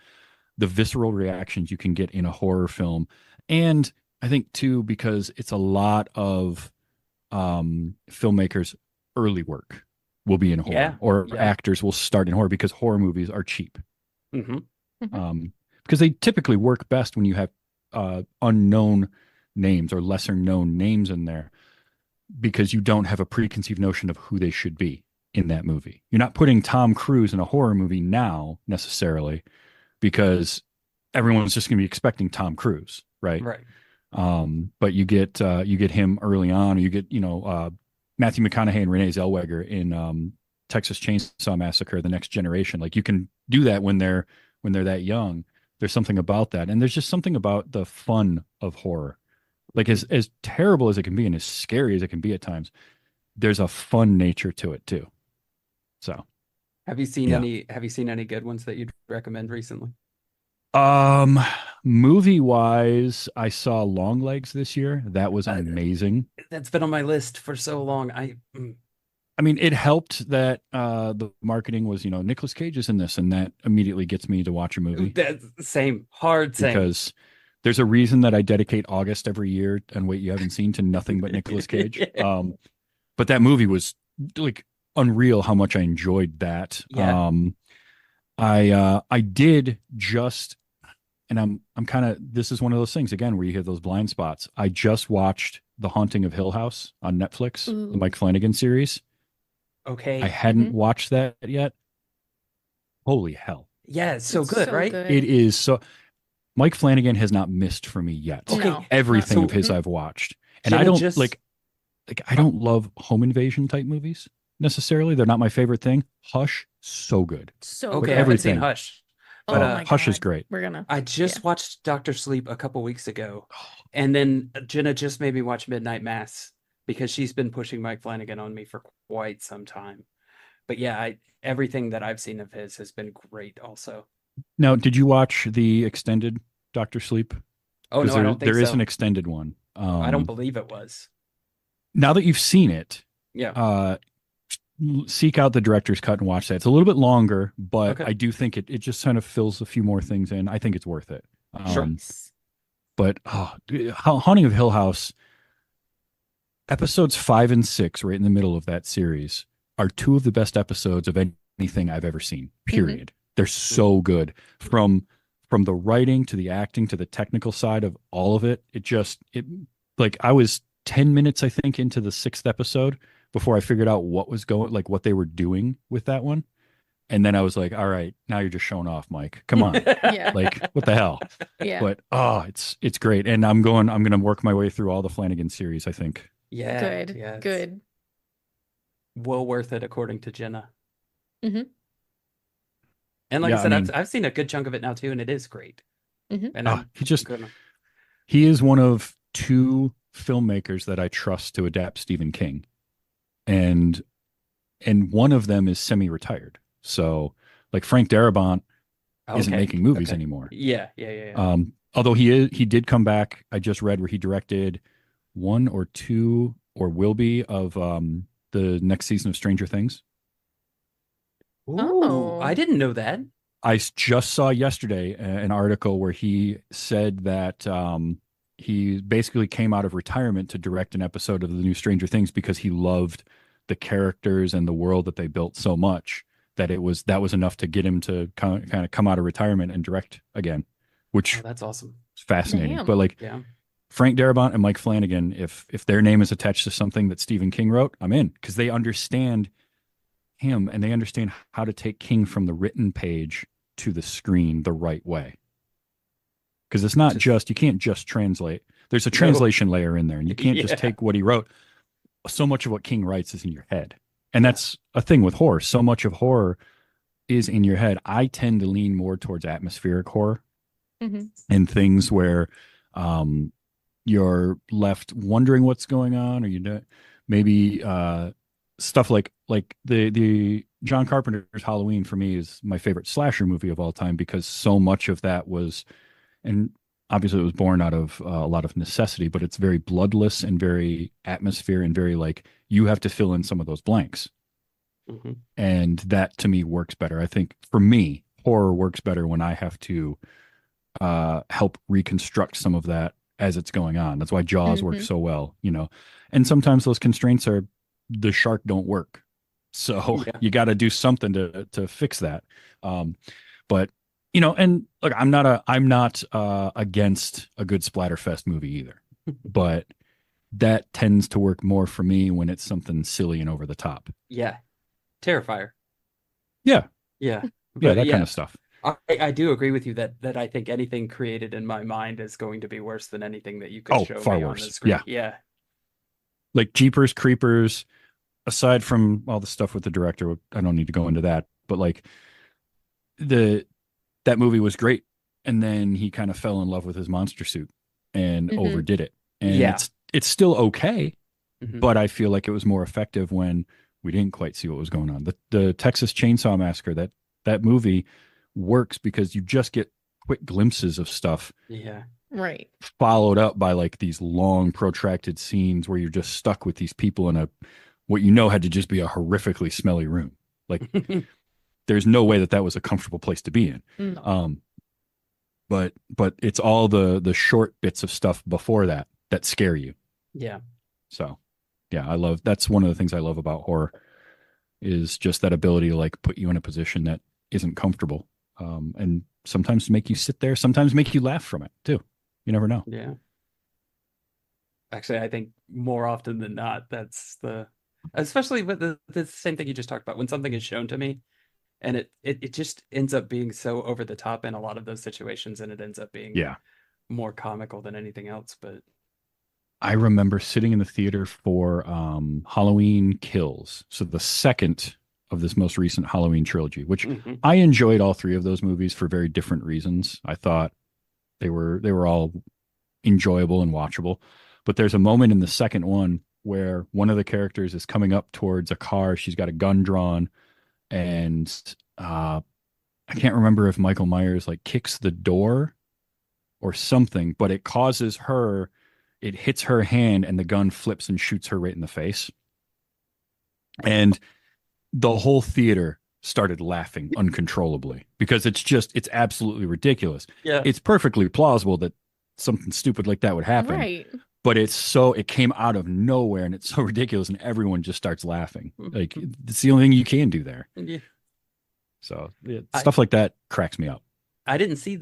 the visceral reactions you can get in a horror film And I think too, because it's a lot of filmmakers' early work will be in horror, Yeah, or yeah. actors will start in horror because horror movies are cheap. Hmm. Because they typically work best when you have unknown names or lesser known names in there, because you don't have a preconceived notion of who they should be in that movie. You're not putting Tom Cruise in a horror movie now necessarily because everyone's just going to be expecting Tom Cruise, right? Right. But you get him early on, or you get Matthew McConaughey and Renee Zellweger in Texas Chainsaw Massacre: The Next Generation. Like, you can do that when they're that young. There's something about that, and there's just something about the fun of horror. Like, as terrible as it can be and as scary as it can be at times, there's a fun nature to it too. So, Have you seen Yeah. any good ones that you'd recommend recently? movie wise, I saw Longlegs this year. That was amazing. That's been on my list for so long. I mean, it helped that the marketing was, Nicolas Cage is in this, and that immediately gets me to watch a movie, That's same. because there's a reason that I dedicate August every year and Wait You Haven't Seen to nothing but Nicolas Cage. Yeah. But that movie was like unreal how much I enjoyed that. Yeah. I did just, and I'm kind of, this is one of those things again where you hit those blind spots. I just watched The Haunting of Hill House on Netflix, Ooh. the Mike Flanagan series. Okay. I hadn't Mhm. watched that yet. Holy hell. Yeah, it's so It's good, so right? good. It is so, Mike Flanagan has not missed for me yet. Okay. No, Everything not- of his Mhm. I've watched. And Jenna I don't just- like I don't love home invasion type movies necessarily. They're not my favorite thing. Hush, so good. So Okay, good. I haven't seen everything. Hush. Oh But my Hush is God. great. We're gonna. I just Yeah. watched Doctor Sleep a couple weeks ago, and then Jenna just made me watch Midnight Mass because she's been pushing Mike Flanagan on me for quite some time. But yeah, everything that I've seen of his has been great also. Now, did you watch the extended Doctor Sleep? Oh 'Cause no, I don't think there is so. an extended one. I don't believe it was. Now that you've seen it, Yeah. seek out the director's cut and watch that. It's a little bit longer, but Okay. I do think it just kind of fills a few more things in. I think it's worth it. Sure. But Haunting of Hill House, episodes 5 and 6, right in the middle of that series, are two of the best episodes of anything I've ever seen. Period. They're so good, from the writing to the acting to the technical side of all of it. It like, I was 10 minutes, I think, into the 6th episode before I figured out what they were doing with that one. And then I was like, all right, now you're just showing off, Mike. Come on. Yeah. Like, what the hell? Yeah. But it's great. And I'm going to work my way through all the Flanagan series, I think. Yeah. Good. Yeah, it's Good. well worth it according to Jenna. Mhm. And like Yeah, I said, I mean- I've seen a good chunk of it now too, and it is great. Mhm. And He is one of two filmmakers that I trust to adapt Stephen King. And one of them is semi-retired. So, like, Frank Darabont isn't making movies anymore. Yeah. Although he did come back. I just read where he directed one or two, or will be, of the next season of Stranger Things. Ooh, Oh. I didn't know that. I just saw yesterday an article where he said that he basically came out of retirement to direct an episode of the new Stranger Things because he loved the characters and the world that they built so much that that was enough to get him to kind of come out of retirement and direct again, which Oh, that's awesome. is fascinating. Damn. But like, Yeah. Frank Darabont and Mike Flanagan, if their name is attached to something that Stephen King wrote, I'm in, because they understand him and they understand how to take King from the written page to the screen the right way. Because it's not just, you can't just translate. There's a No. translation layer in there, and you can't Yeah. just take what he wrote. So much of what King writes is in your head. And that's a thing with horror. So much of horror is in your head. I tend to lean more towards atmospheric horror Mhm. and things where you're left wondering what's going on, or maybe stuff like the John Carpenter's Halloween for me is my favorite slasher movie of all time, because so much of that was, and obviously it was born out of a lot of necessity, but it's very bloodless and very atmosphere and very like, you have to fill in some of those blanks. Mhm. And that to me works better. I think for me, horror works better when I have to help reconstruct some of that as it's going on. That's why Jaws works Mhm. so well, you know. And sometimes those constraints are the shark don't work. So Yeah. you got to do something to fix that. But you know, and look, I'm not against a good splatterfest movie either. But that tends to work more for me when it's something silly and over the top. Yeah. Terrifier. Yeah, Yeah. yeah, But that kind yeah, of stuff. I do agree with you that I think anything created in my mind is going to be worse than anything that you could Oh, show far me on the worse. screen. Yeah. Yeah. Like Jeepers Creepers, aside from all the stuff with the director, I don't need to go into that, but like the that movie was great. And then he kind of fell in love with his monster suit and Mhm. overdid it. And Yeah. it's still okay, Mhm. but I feel like it was more effective when we didn't quite see what was going on. The Texas Chainsaw Massacre, that movie works because you just get quick glimpses of stuff Yeah. Right. followed up by like these long protracted scenes where you're just stuck with these people in a what you know had to just be a horrifically smelly room. Like there's no way that was a comfortable place to be in. No. But it's all the short bits of stuff before that scare you. Yeah. So yeah, that's one of the things I love about horror is just that ability to like put you in a position that isn't comfortable. And sometimes make you sit there, sometimes make you laugh from it too. You never know. Yeah. Actually, I think more often than not, that's especially with the same thing you just talked about. When something is shown to me and it just ends up being so over the top in a lot of those situations, and it ends up being Yeah. more comical than anything else. But I remember sitting in the theater for Halloween Kills. So the second of this most recent Halloween trilogy, which Mhm. I enjoyed all three of those movies for very different reasons. I thought they were all enjoyable and watchable. But there's a moment in the second one where one of the characters is coming up towards a car. She's got a gun drawn, and I can't remember if Michael Myers like kicks the door or something, but it hits her hand and the gun flips and shoots her right in the face. And the whole theater started laughing uncontrollably because it's absolutely ridiculous. Yeah. It's perfectly plausible that something stupid like that would happen, Right. but it came out of nowhere and it's so ridiculous and everyone just starts laughing. Like it's the only thing you can do there. Yeah. So stuff like that cracks me up. I didn't see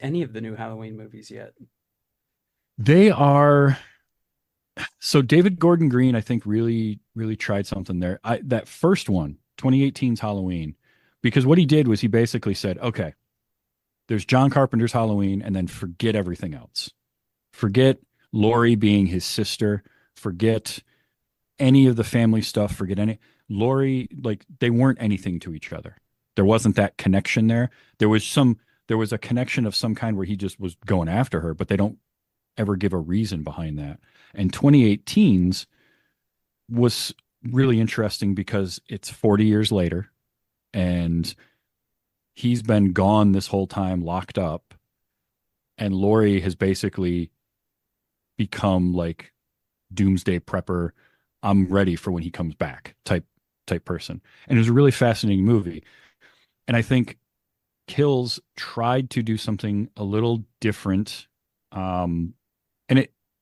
any of the new Halloween movies yet. They are so David Gordon Green, I think, really, really tried something there. That first one, 2018's Halloween, because what he did was he basically said, okay, there's John Carpenter's Halloween, and then forget everything else. Forget Laurie being his sister. Forget any of the family stuff. Forget any Laurie, like they weren't anything to each other. There wasn't that connection there. There was a connection of some kind where he just was going after her, but they don't ever give a reason behind that. And 2018's was really interesting because it's 40 years later and he's been gone this whole time, locked up, and Laurie has basically become like doomsday prepper. I'm ready for when he comes back type person. And it was a really fascinating movie. And I think Kills tried to do something a little different. And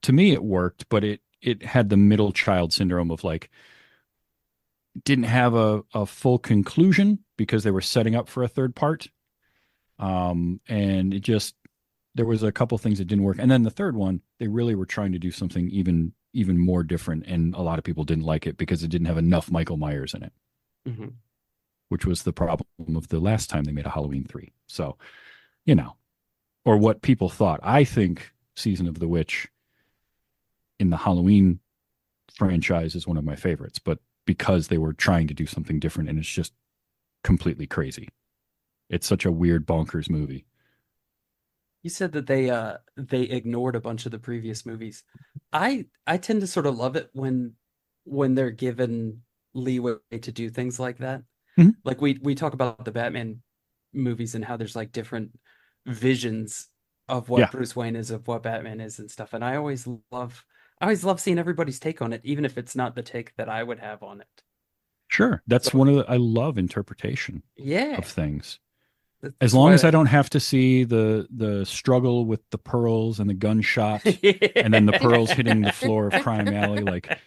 to me it worked, but it had the middle child syndrome of like didn't have a full conclusion because they were setting up for a third part. And there was a couple things that didn't work. And then the third one, they really were trying to do something even more different. And a lot of people didn't like it because it didn't have enough Michael Myers in it, Mm-hmm. which was the problem of the last time they made a Halloween 3. So, or what people thought. I think Season of the Witch in the Halloween franchise is one of my favorites, but because they were trying to do something different and it's just completely crazy. It's such a weird, bonkers movie. You said that they ignored a bunch of the previous movies. I tend to sort of love it when they're given leeway to do things like that. Mm-hmm. Like we talk about the Batman movies and how there's like different visions of what Bruce Wayne is, of what Batman is and stuff. And I always love seeing everybody's take on it, even if it's not the take that I would have on it. Sure. That's I love interpretation of things. As long as I don't have to see the struggle with the pearls and the gunshot and then the pearls hitting the floor of Crime Alley, like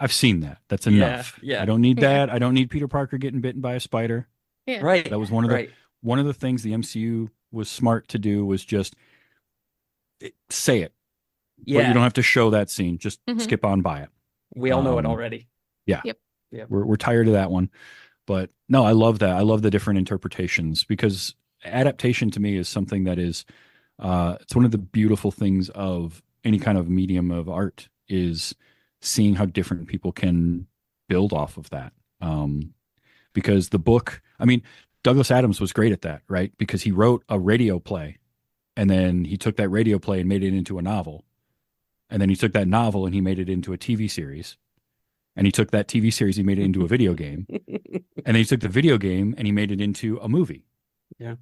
I've seen that. That's enough. Yeah. I don't need that. I don't need Peter Parker getting bitten by a spider. Yeah. Right. That was one of the things the MCU was smart to do was just say it. Yeah. But you don't have to show that scene. Just Mhm. skip on by it. We all know it already. Yeah. Yep. We're tired of that one. But no, I love that. I love the different interpretations because adaptation to me is something that is it's one of the beautiful things of any kind of medium of art is seeing how different people can build off of that. Because the book, I mean, Douglas Adams was great at that, right? Because he wrote a radio play and then he took that radio play and made it into a novel. And then he took that novel and he made it into a TV series. And he took that TV series, he made it into a video game. And then he took the video game and he made it into a movie. Yeah.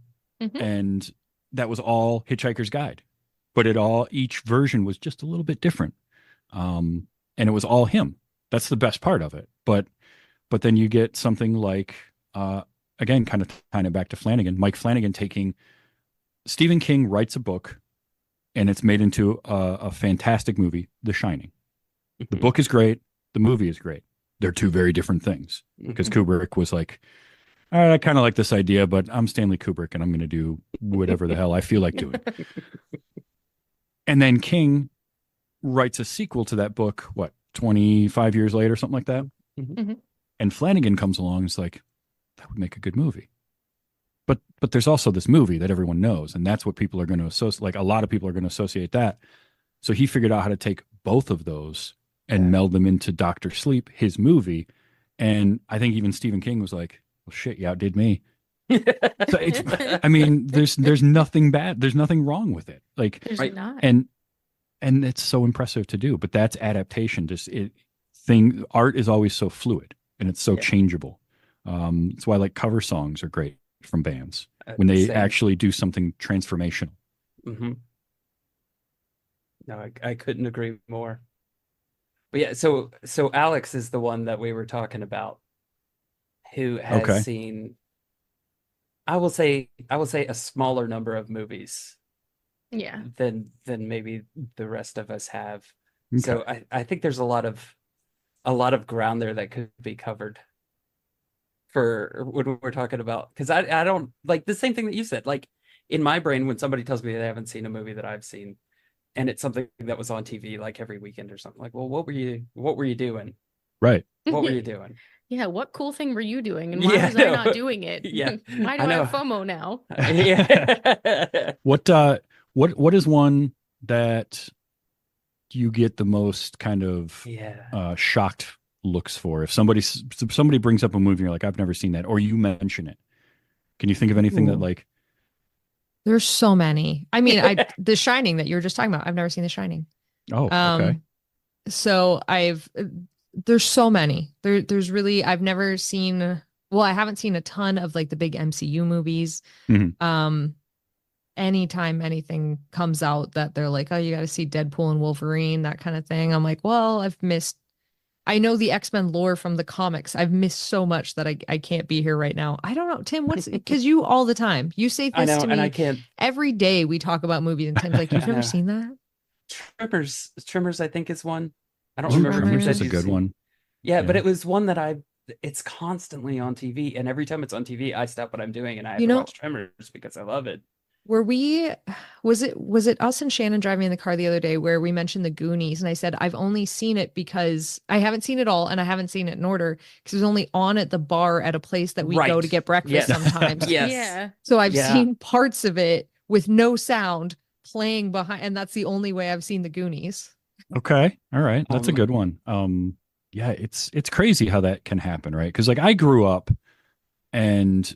Mhm. And that was all Hitchhiker's Guide. But each version was just a little bit different. And it was all him. That's the best part of it. But then you get something like, again, kind of tying it back to Flanagan, Mike Flanagan taking Stephen King writes a book and it's made into a fantastic movie, The Shining. The book is great. The movie is great. They're two very different things because Kubrick was like, all right, I kind of like this idea, but I'm Stanley Kubrick and I'm going to do whatever the hell I feel like doing. And then King writes a sequel to that book, 25 years later, something like that. Mhm. And Flanagan comes along and is like, that would make a good movie. But there's also this movie that everyone knows, and that's what people are going to associate. Like a lot of people are going to associate that. So he figured out how to take both of those and meld them into Dr. Sleep, his movie. And I think even Stephen King was like, well, shit, you outdid me. So I mean, there's nothing bad. There's nothing wrong with it. Like, There's not. and it's so impressive to do, but that's adaptation. Art is always so fluid and it's so changeable. That's why like cover songs are great from bands when they actually do something transformational. Mm-hmm. No, I couldn't agree more. But yeah, so Alex is the one that we were talking about who has seen, I will say a smaller number of movies Yeah. than maybe the rest of us have. Okay. So I think there's a lot of ground there that could be covered for when we're talking about, because I don't like the same thing that you said. Like in my brain, when somebody tells me they haven't seen a movie that I've seen, and it's something that was on TV like every weekend or something, like, well, what were you doing? Right. What were you doing? Yeah, what cool thing were you doing, and why was I not doing it? Yeah. Why do I have FOMO now? Yeah. What is one that you get the most kind of shocked looks for? If somebody brings up a movie, you're like, I've never seen that, or you mention it. Can you think of anything that like? There's so many. I mean, The Shining that you were just talking about. I've never seen The Shining. Oh, okay. So there's so many. There's really, I've never seen, well, I haven't seen a ton of like the big MCU movies. Mhm. Anytime anything comes out that they're like, oh, you got to see Deadpool and Wolverine, that kind of thing. I'm like, well, I know the X-Men lore from the comics. I've missed so much that I can't be here right now. I don't know, Tim, because you all the time, you say this to me. And I can't. Every day we talk about movies and Tim's like, you've never seen that? Tremors, I think is one. I don't remember if you Tremors said is a you've good seen- one. Yeah, but it was one that it's constantly on TV, and every time it's on TV, I stop what I'm doing and I have to watch Tremors because I love it. Was it us and Shannon driving in the car the other day where we mentioned the Goonies, and I said I've only seen it because I haven't seen it all, and I haven't seen it in order because it was only on at the bar at a place that we go to get breakfast sometimes. Yes. Yeah. So I've seen parts of it with no sound playing behind, and that's the only way I've seen the Goonies. Okay. All right. That's a good one. Yeah, it's crazy how that can happen, right? Because like I grew up, and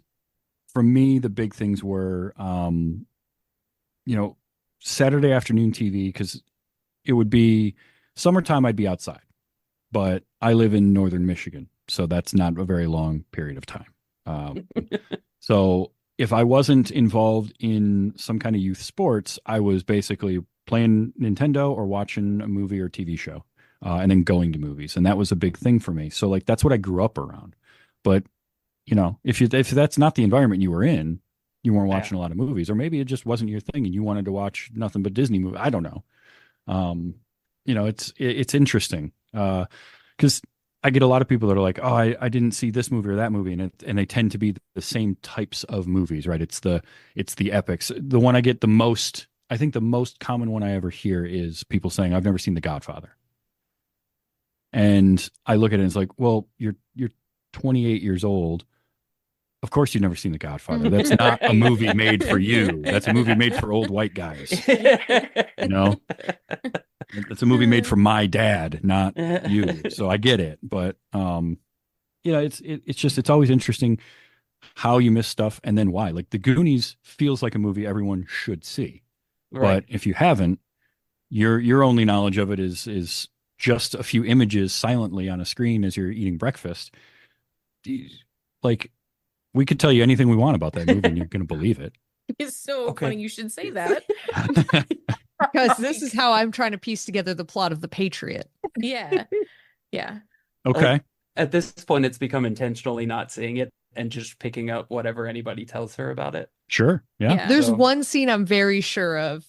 for me, the big things were, Saturday afternoon TV, because it would be summertime, I'd be outside, but I live in northern Michigan, so that's not a very long period of time. So if I wasn't involved in some kind of youth sports, I was basically playing Nintendo or watching a movie or TV show, and then going to movies. And that was a big thing for me. So like, that's what I grew up around. But if that's not the environment you were in, you weren't watching a lot of movies, or maybe it just wasn't your thing and you wanted to watch nothing but Disney movies. I don't know. It's interesting because I get a lot of people that are like, oh, I didn't see this movie or that movie, and they tend to be the same types of movies, right? It's the epics. The one I get the most, I think the most common one I ever hear is people saying, I've never seen The Godfather. And I look at it and it's like, well, you're 28 years old. Of course you've never seen The Godfather. That's not a movie made for you. That's a movie made for old white guys. You know? It's a movie made for my dad, not you. So I get it. But it's always interesting how you miss stuff and then why. Like The Goonies feels like a movie everyone should see. Right. But if you haven't, your only knowledge of it is just a few images silently on a screen as you're eating breakfast. Like, we could tell you anything we want about that movie and you're going to believe it. It's so funny you should say that. Because this is how I'm trying to piece together the plot of The Patriot. Yeah. Yeah. Okay. At this point, it's become intentionally not seeing it and just picking up whatever anybody tells her about it. Sure. Yeah. Yeah. There's So- one scene I'm very sure of,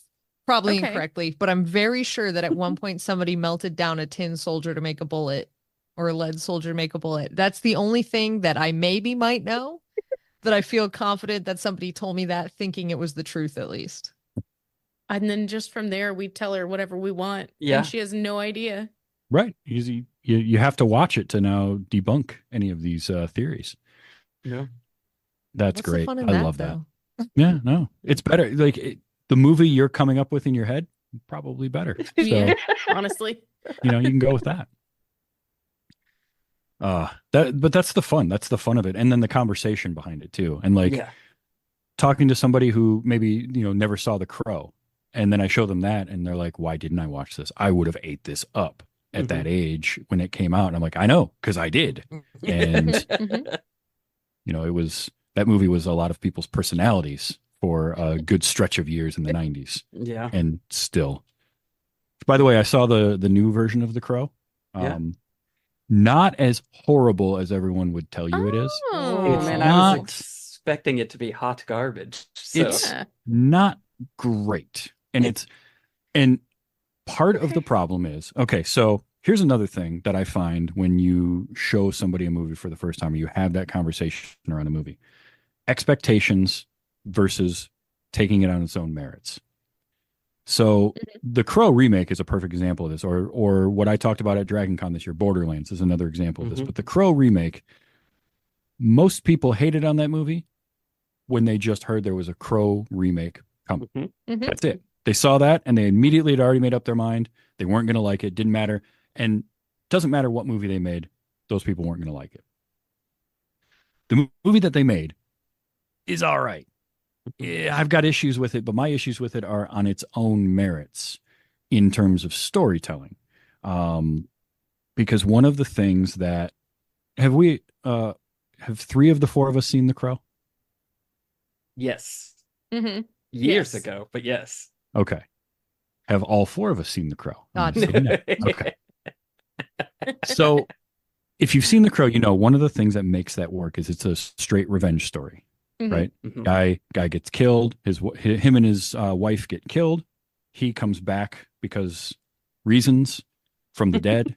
probably Okay. incorrectly, but I'm very sure that at one point somebody melted down a tin soldier to make a bullet, or a lead soldier to make a bullet. That's the only thing that I might know, that I feel confident that somebody told me that, thinking it was the truth at least. And then just from there, we tell her whatever we want. Yeah. And she has no idea. Right. You have to watch it to now debunk any of these theories. Yeah. That's What's the great. fun in I that, love that. though? Yeah. No, it's better. Like the movie you're coming up with in your head, probably better. So, Yeah. Honestly. you can go with that. But that's the fun. That's the fun of it. And then the conversation behind it too. And like talking to somebody who maybe, never saw The Crow. And then I show them that and they're like, why didn't I watch this? I would have ate this up at that age when it came out. And I'm like, I know, because I did. And, Mhm. that movie was a lot of people's personalities for a good stretch of years in the 90s. Yeah. And still. By the way, I saw the new version of The Crow. Yeah. Not as horrible as everyone would tell you it is. Oh, It's man, not- I was expecting it to be hot garbage. So. It's Yeah. not great. And part of the problem is, okay, so here's another thing that I find when you show somebody a movie for the first time, or you have that conversation around a movie. Expectations versus taking it on its own merits. So the Crow remake is a perfect example of this, or what I talked about at DragonCon this year, Borderlands is another example of this. Mhm. But the Crow remake, most people hated on that movie when they just heard there was a Crow remake coming. Mhm. Mhm. That's it. They saw that and they immediately had already made up their mind. They weren't going to like it. Didn't matter. And it doesn't matter what movie they made. Those people weren't going to like it. The movie that they made is all right. Yeah, I've got issues with it, but my issues with it are on its own merits in terms of storytelling. Because one of the things that have 3 of the 4 of us seen The Crow? Yes. Mhm. Years Yes. ago, but yes. Okay. Have all 4 of us seen The Crow? God. So no. Okay. So if you've seen The Crow, one of the things that makes that work is it's a straight revenge story, Mhm. right? Mhm. Guy gets killed. Him and his wife get killed. He comes back because reasons from the dead,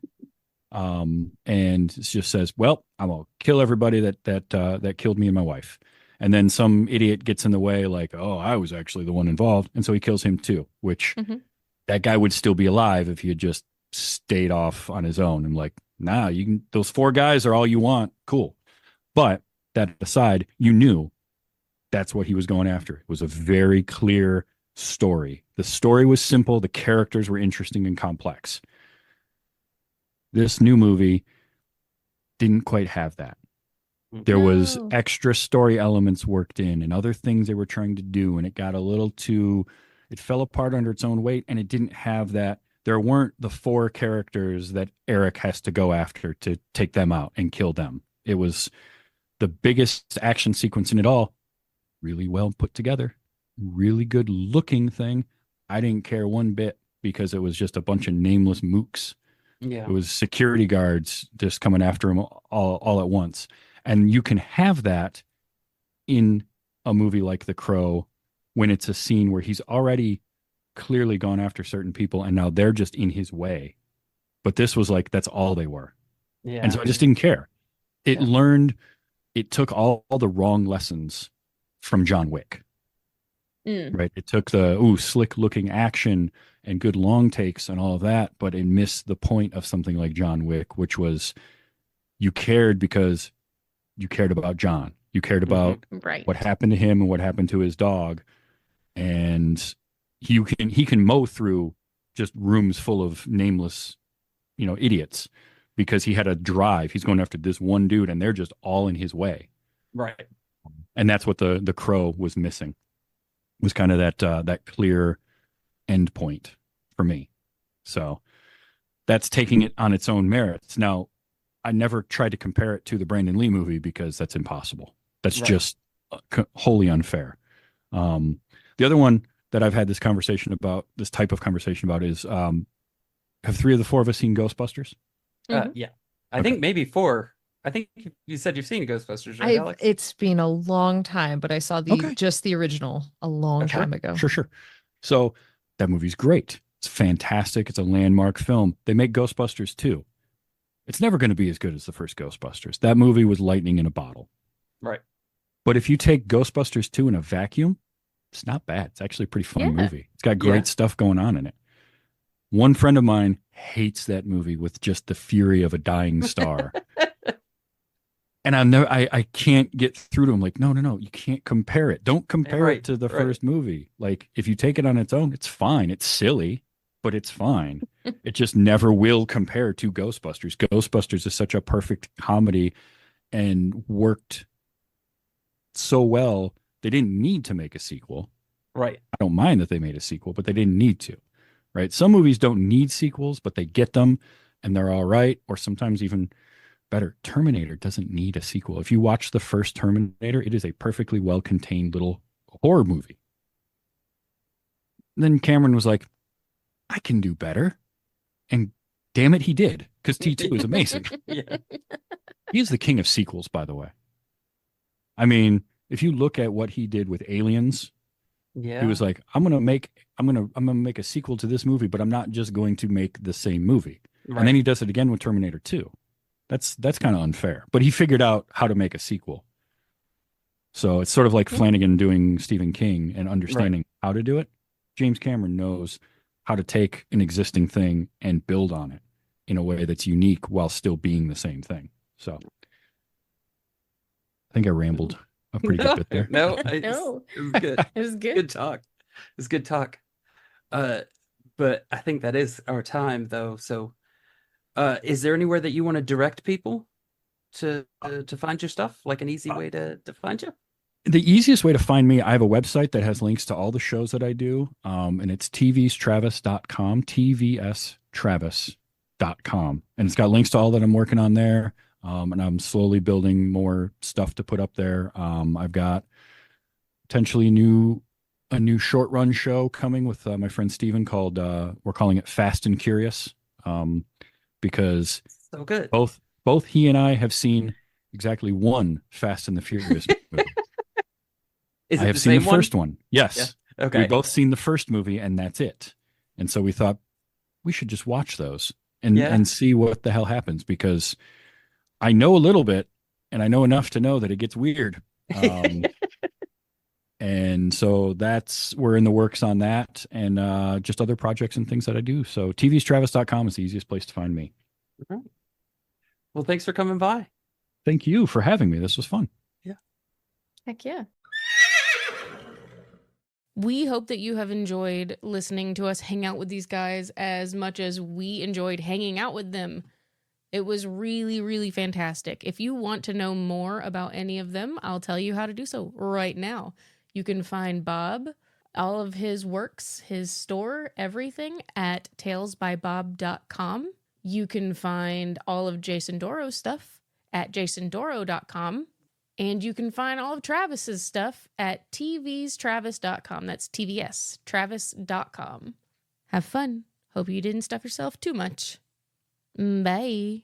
and just says, "Well, I'm gonna kill everybody that killed me and my wife." And then some idiot gets in the way, like, "Oh, I was actually the one involved," and so he kills him too. Which Mhm. that guy would still be alive if he had just stayed off on his own. And like, nah, you can. Those 4 guys are all you want. Cool. But that aside, you knew that's what he was going after. It was a very clear story. The story was simple. The characters were interesting and complex. This new movie didn't quite have that. There was No. extra story elements worked in and other things they were trying to do, and it got a little too, it fell apart under its own weight, and it didn't have that. There weren't the 4 characters that Eric has to go after to take them out and kill them. It was the biggest action sequence in it all. Really well put together, really good looking thing. I didn't care one bit because it was just a bunch of nameless mooks. Yeah. It was security guards just coming after him all at once. And you can have that in a movie like The Crow when it's a scene where he's already clearly gone after certain people and now they're just in his way. But this was like, that's all they were. Yeah. And so I just didn't care. It took all the wrong lessons from John Wick. Right. It took the slick looking action and good long takes and all of that, but it missed the point of something like John Wick, which was you cared because you cared about John. You cared about what happened to him and what happened to his dog. And he can mow through just rooms full of nameless, idiots because he had a drive. He's going after this one dude and they're just all in his way. Right. And that's what the Crow was missing. Was kind of that clear end point for me. So that's taking it on its own merits. Now, I never tried to compare it to the Brandon Lee movie because that's impossible. That's just wholly unfair. The other one that I've had this type of conversation about is, have 3 of the 4 of us seen Ghostbusters? Yeah. I think maybe 4. I think you said you've seen Ghostbusters, right, Alex? It's been a long time, but I saw just the original a long time ago. Sure. So that movie's great. It's fantastic. It's a landmark film. They make Ghostbusters 2. It's never going to be as good as the first Ghostbusters. That movie was lightning in a bottle. Right. But if you take Ghostbusters 2 in a vacuum, it's not bad. It's actually a pretty fun movie. It's got great stuff going on in it. One friend of mine hates that movie with just the fury of a dying star. And I can't get through to him. Like, no, you can't compare it. Don't compare it to the first movie. Like, if you take it on its own, it's fine. It's silly, but it's fine. It just never will compare to Ghostbusters. Ghostbusters is such a perfect comedy and worked so well. They didn't need to make a sequel. Right. I don't mind that they made a sequel, but they didn't need to. Right. Some movies don't need sequels, but they get them and they're all right. Or sometimes even better, Terminator doesn't need a sequel. If you watch the first Terminator, it is a perfectly well-contained little horror movie. And then Cameron was like, I can do better. And damn it, he did. Because T2 is amazing. He's the king of sequels, by the way. I mean, if you look at what he did with Aliens, he was like, I'm gonna make a sequel to this movie, but I'm not just going to make the same movie. Right. And then he does it again with Terminator 2. That's kind of unfair. But he figured out how to make a sequel. So it's sort of like Flanagan doing Stephen King and understanding how to do it. James Cameron knows how to take an existing thing and build on it in a way that's unique while still being the same thing. So I think I rambled a pretty good bit there. No, it was good. It was good. Good talk. It was good talk. But I think that is our time, though. So, is there anywhere that you want to direct people to find your stuff? Like an easy way to find you? The easiest way to find me, I have a website that has links to all the shows that I do. And it's tvstravis.com, tvstravis.com. And it's got links to all that I'm working on there. And I'm slowly building more stuff to put up there. I've got potentially a new short run show coming with my friend Steven called, we're calling it Fast and Curious. Because so good. Both he and I have seen exactly one Fast and the Furious movie. I have seen the first one. Yes. Yeah. Okay. We've both seen the first movie and that's it. And so we thought we should just watch those and see what the hell happens, because I know a little bit and I know enough to know that it gets weird. And so we're in the works on that and just other projects and things that I do. So tvstravis.com is the easiest place to find me. All right. Well, thanks for coming by. Thank you for having me. This was fun. Yeah. Heck yeah. We hope that you have enjoyed listening to us hang out with these guys as much as we enjoyed hanging out with them. It was really, really fantastic. If you want to know more about any of them, I'll tell you how to do so right now. You can find Bob, all of his works, his store, everything at talesbybob.com. You can find all of Jason Doro's stuff at jasondoro.com. And you can find all of Travis's stuff at tvstravis.com. That's TVS, travis.com. Have fun. Hope you didn't stuff yourself too much. Bye.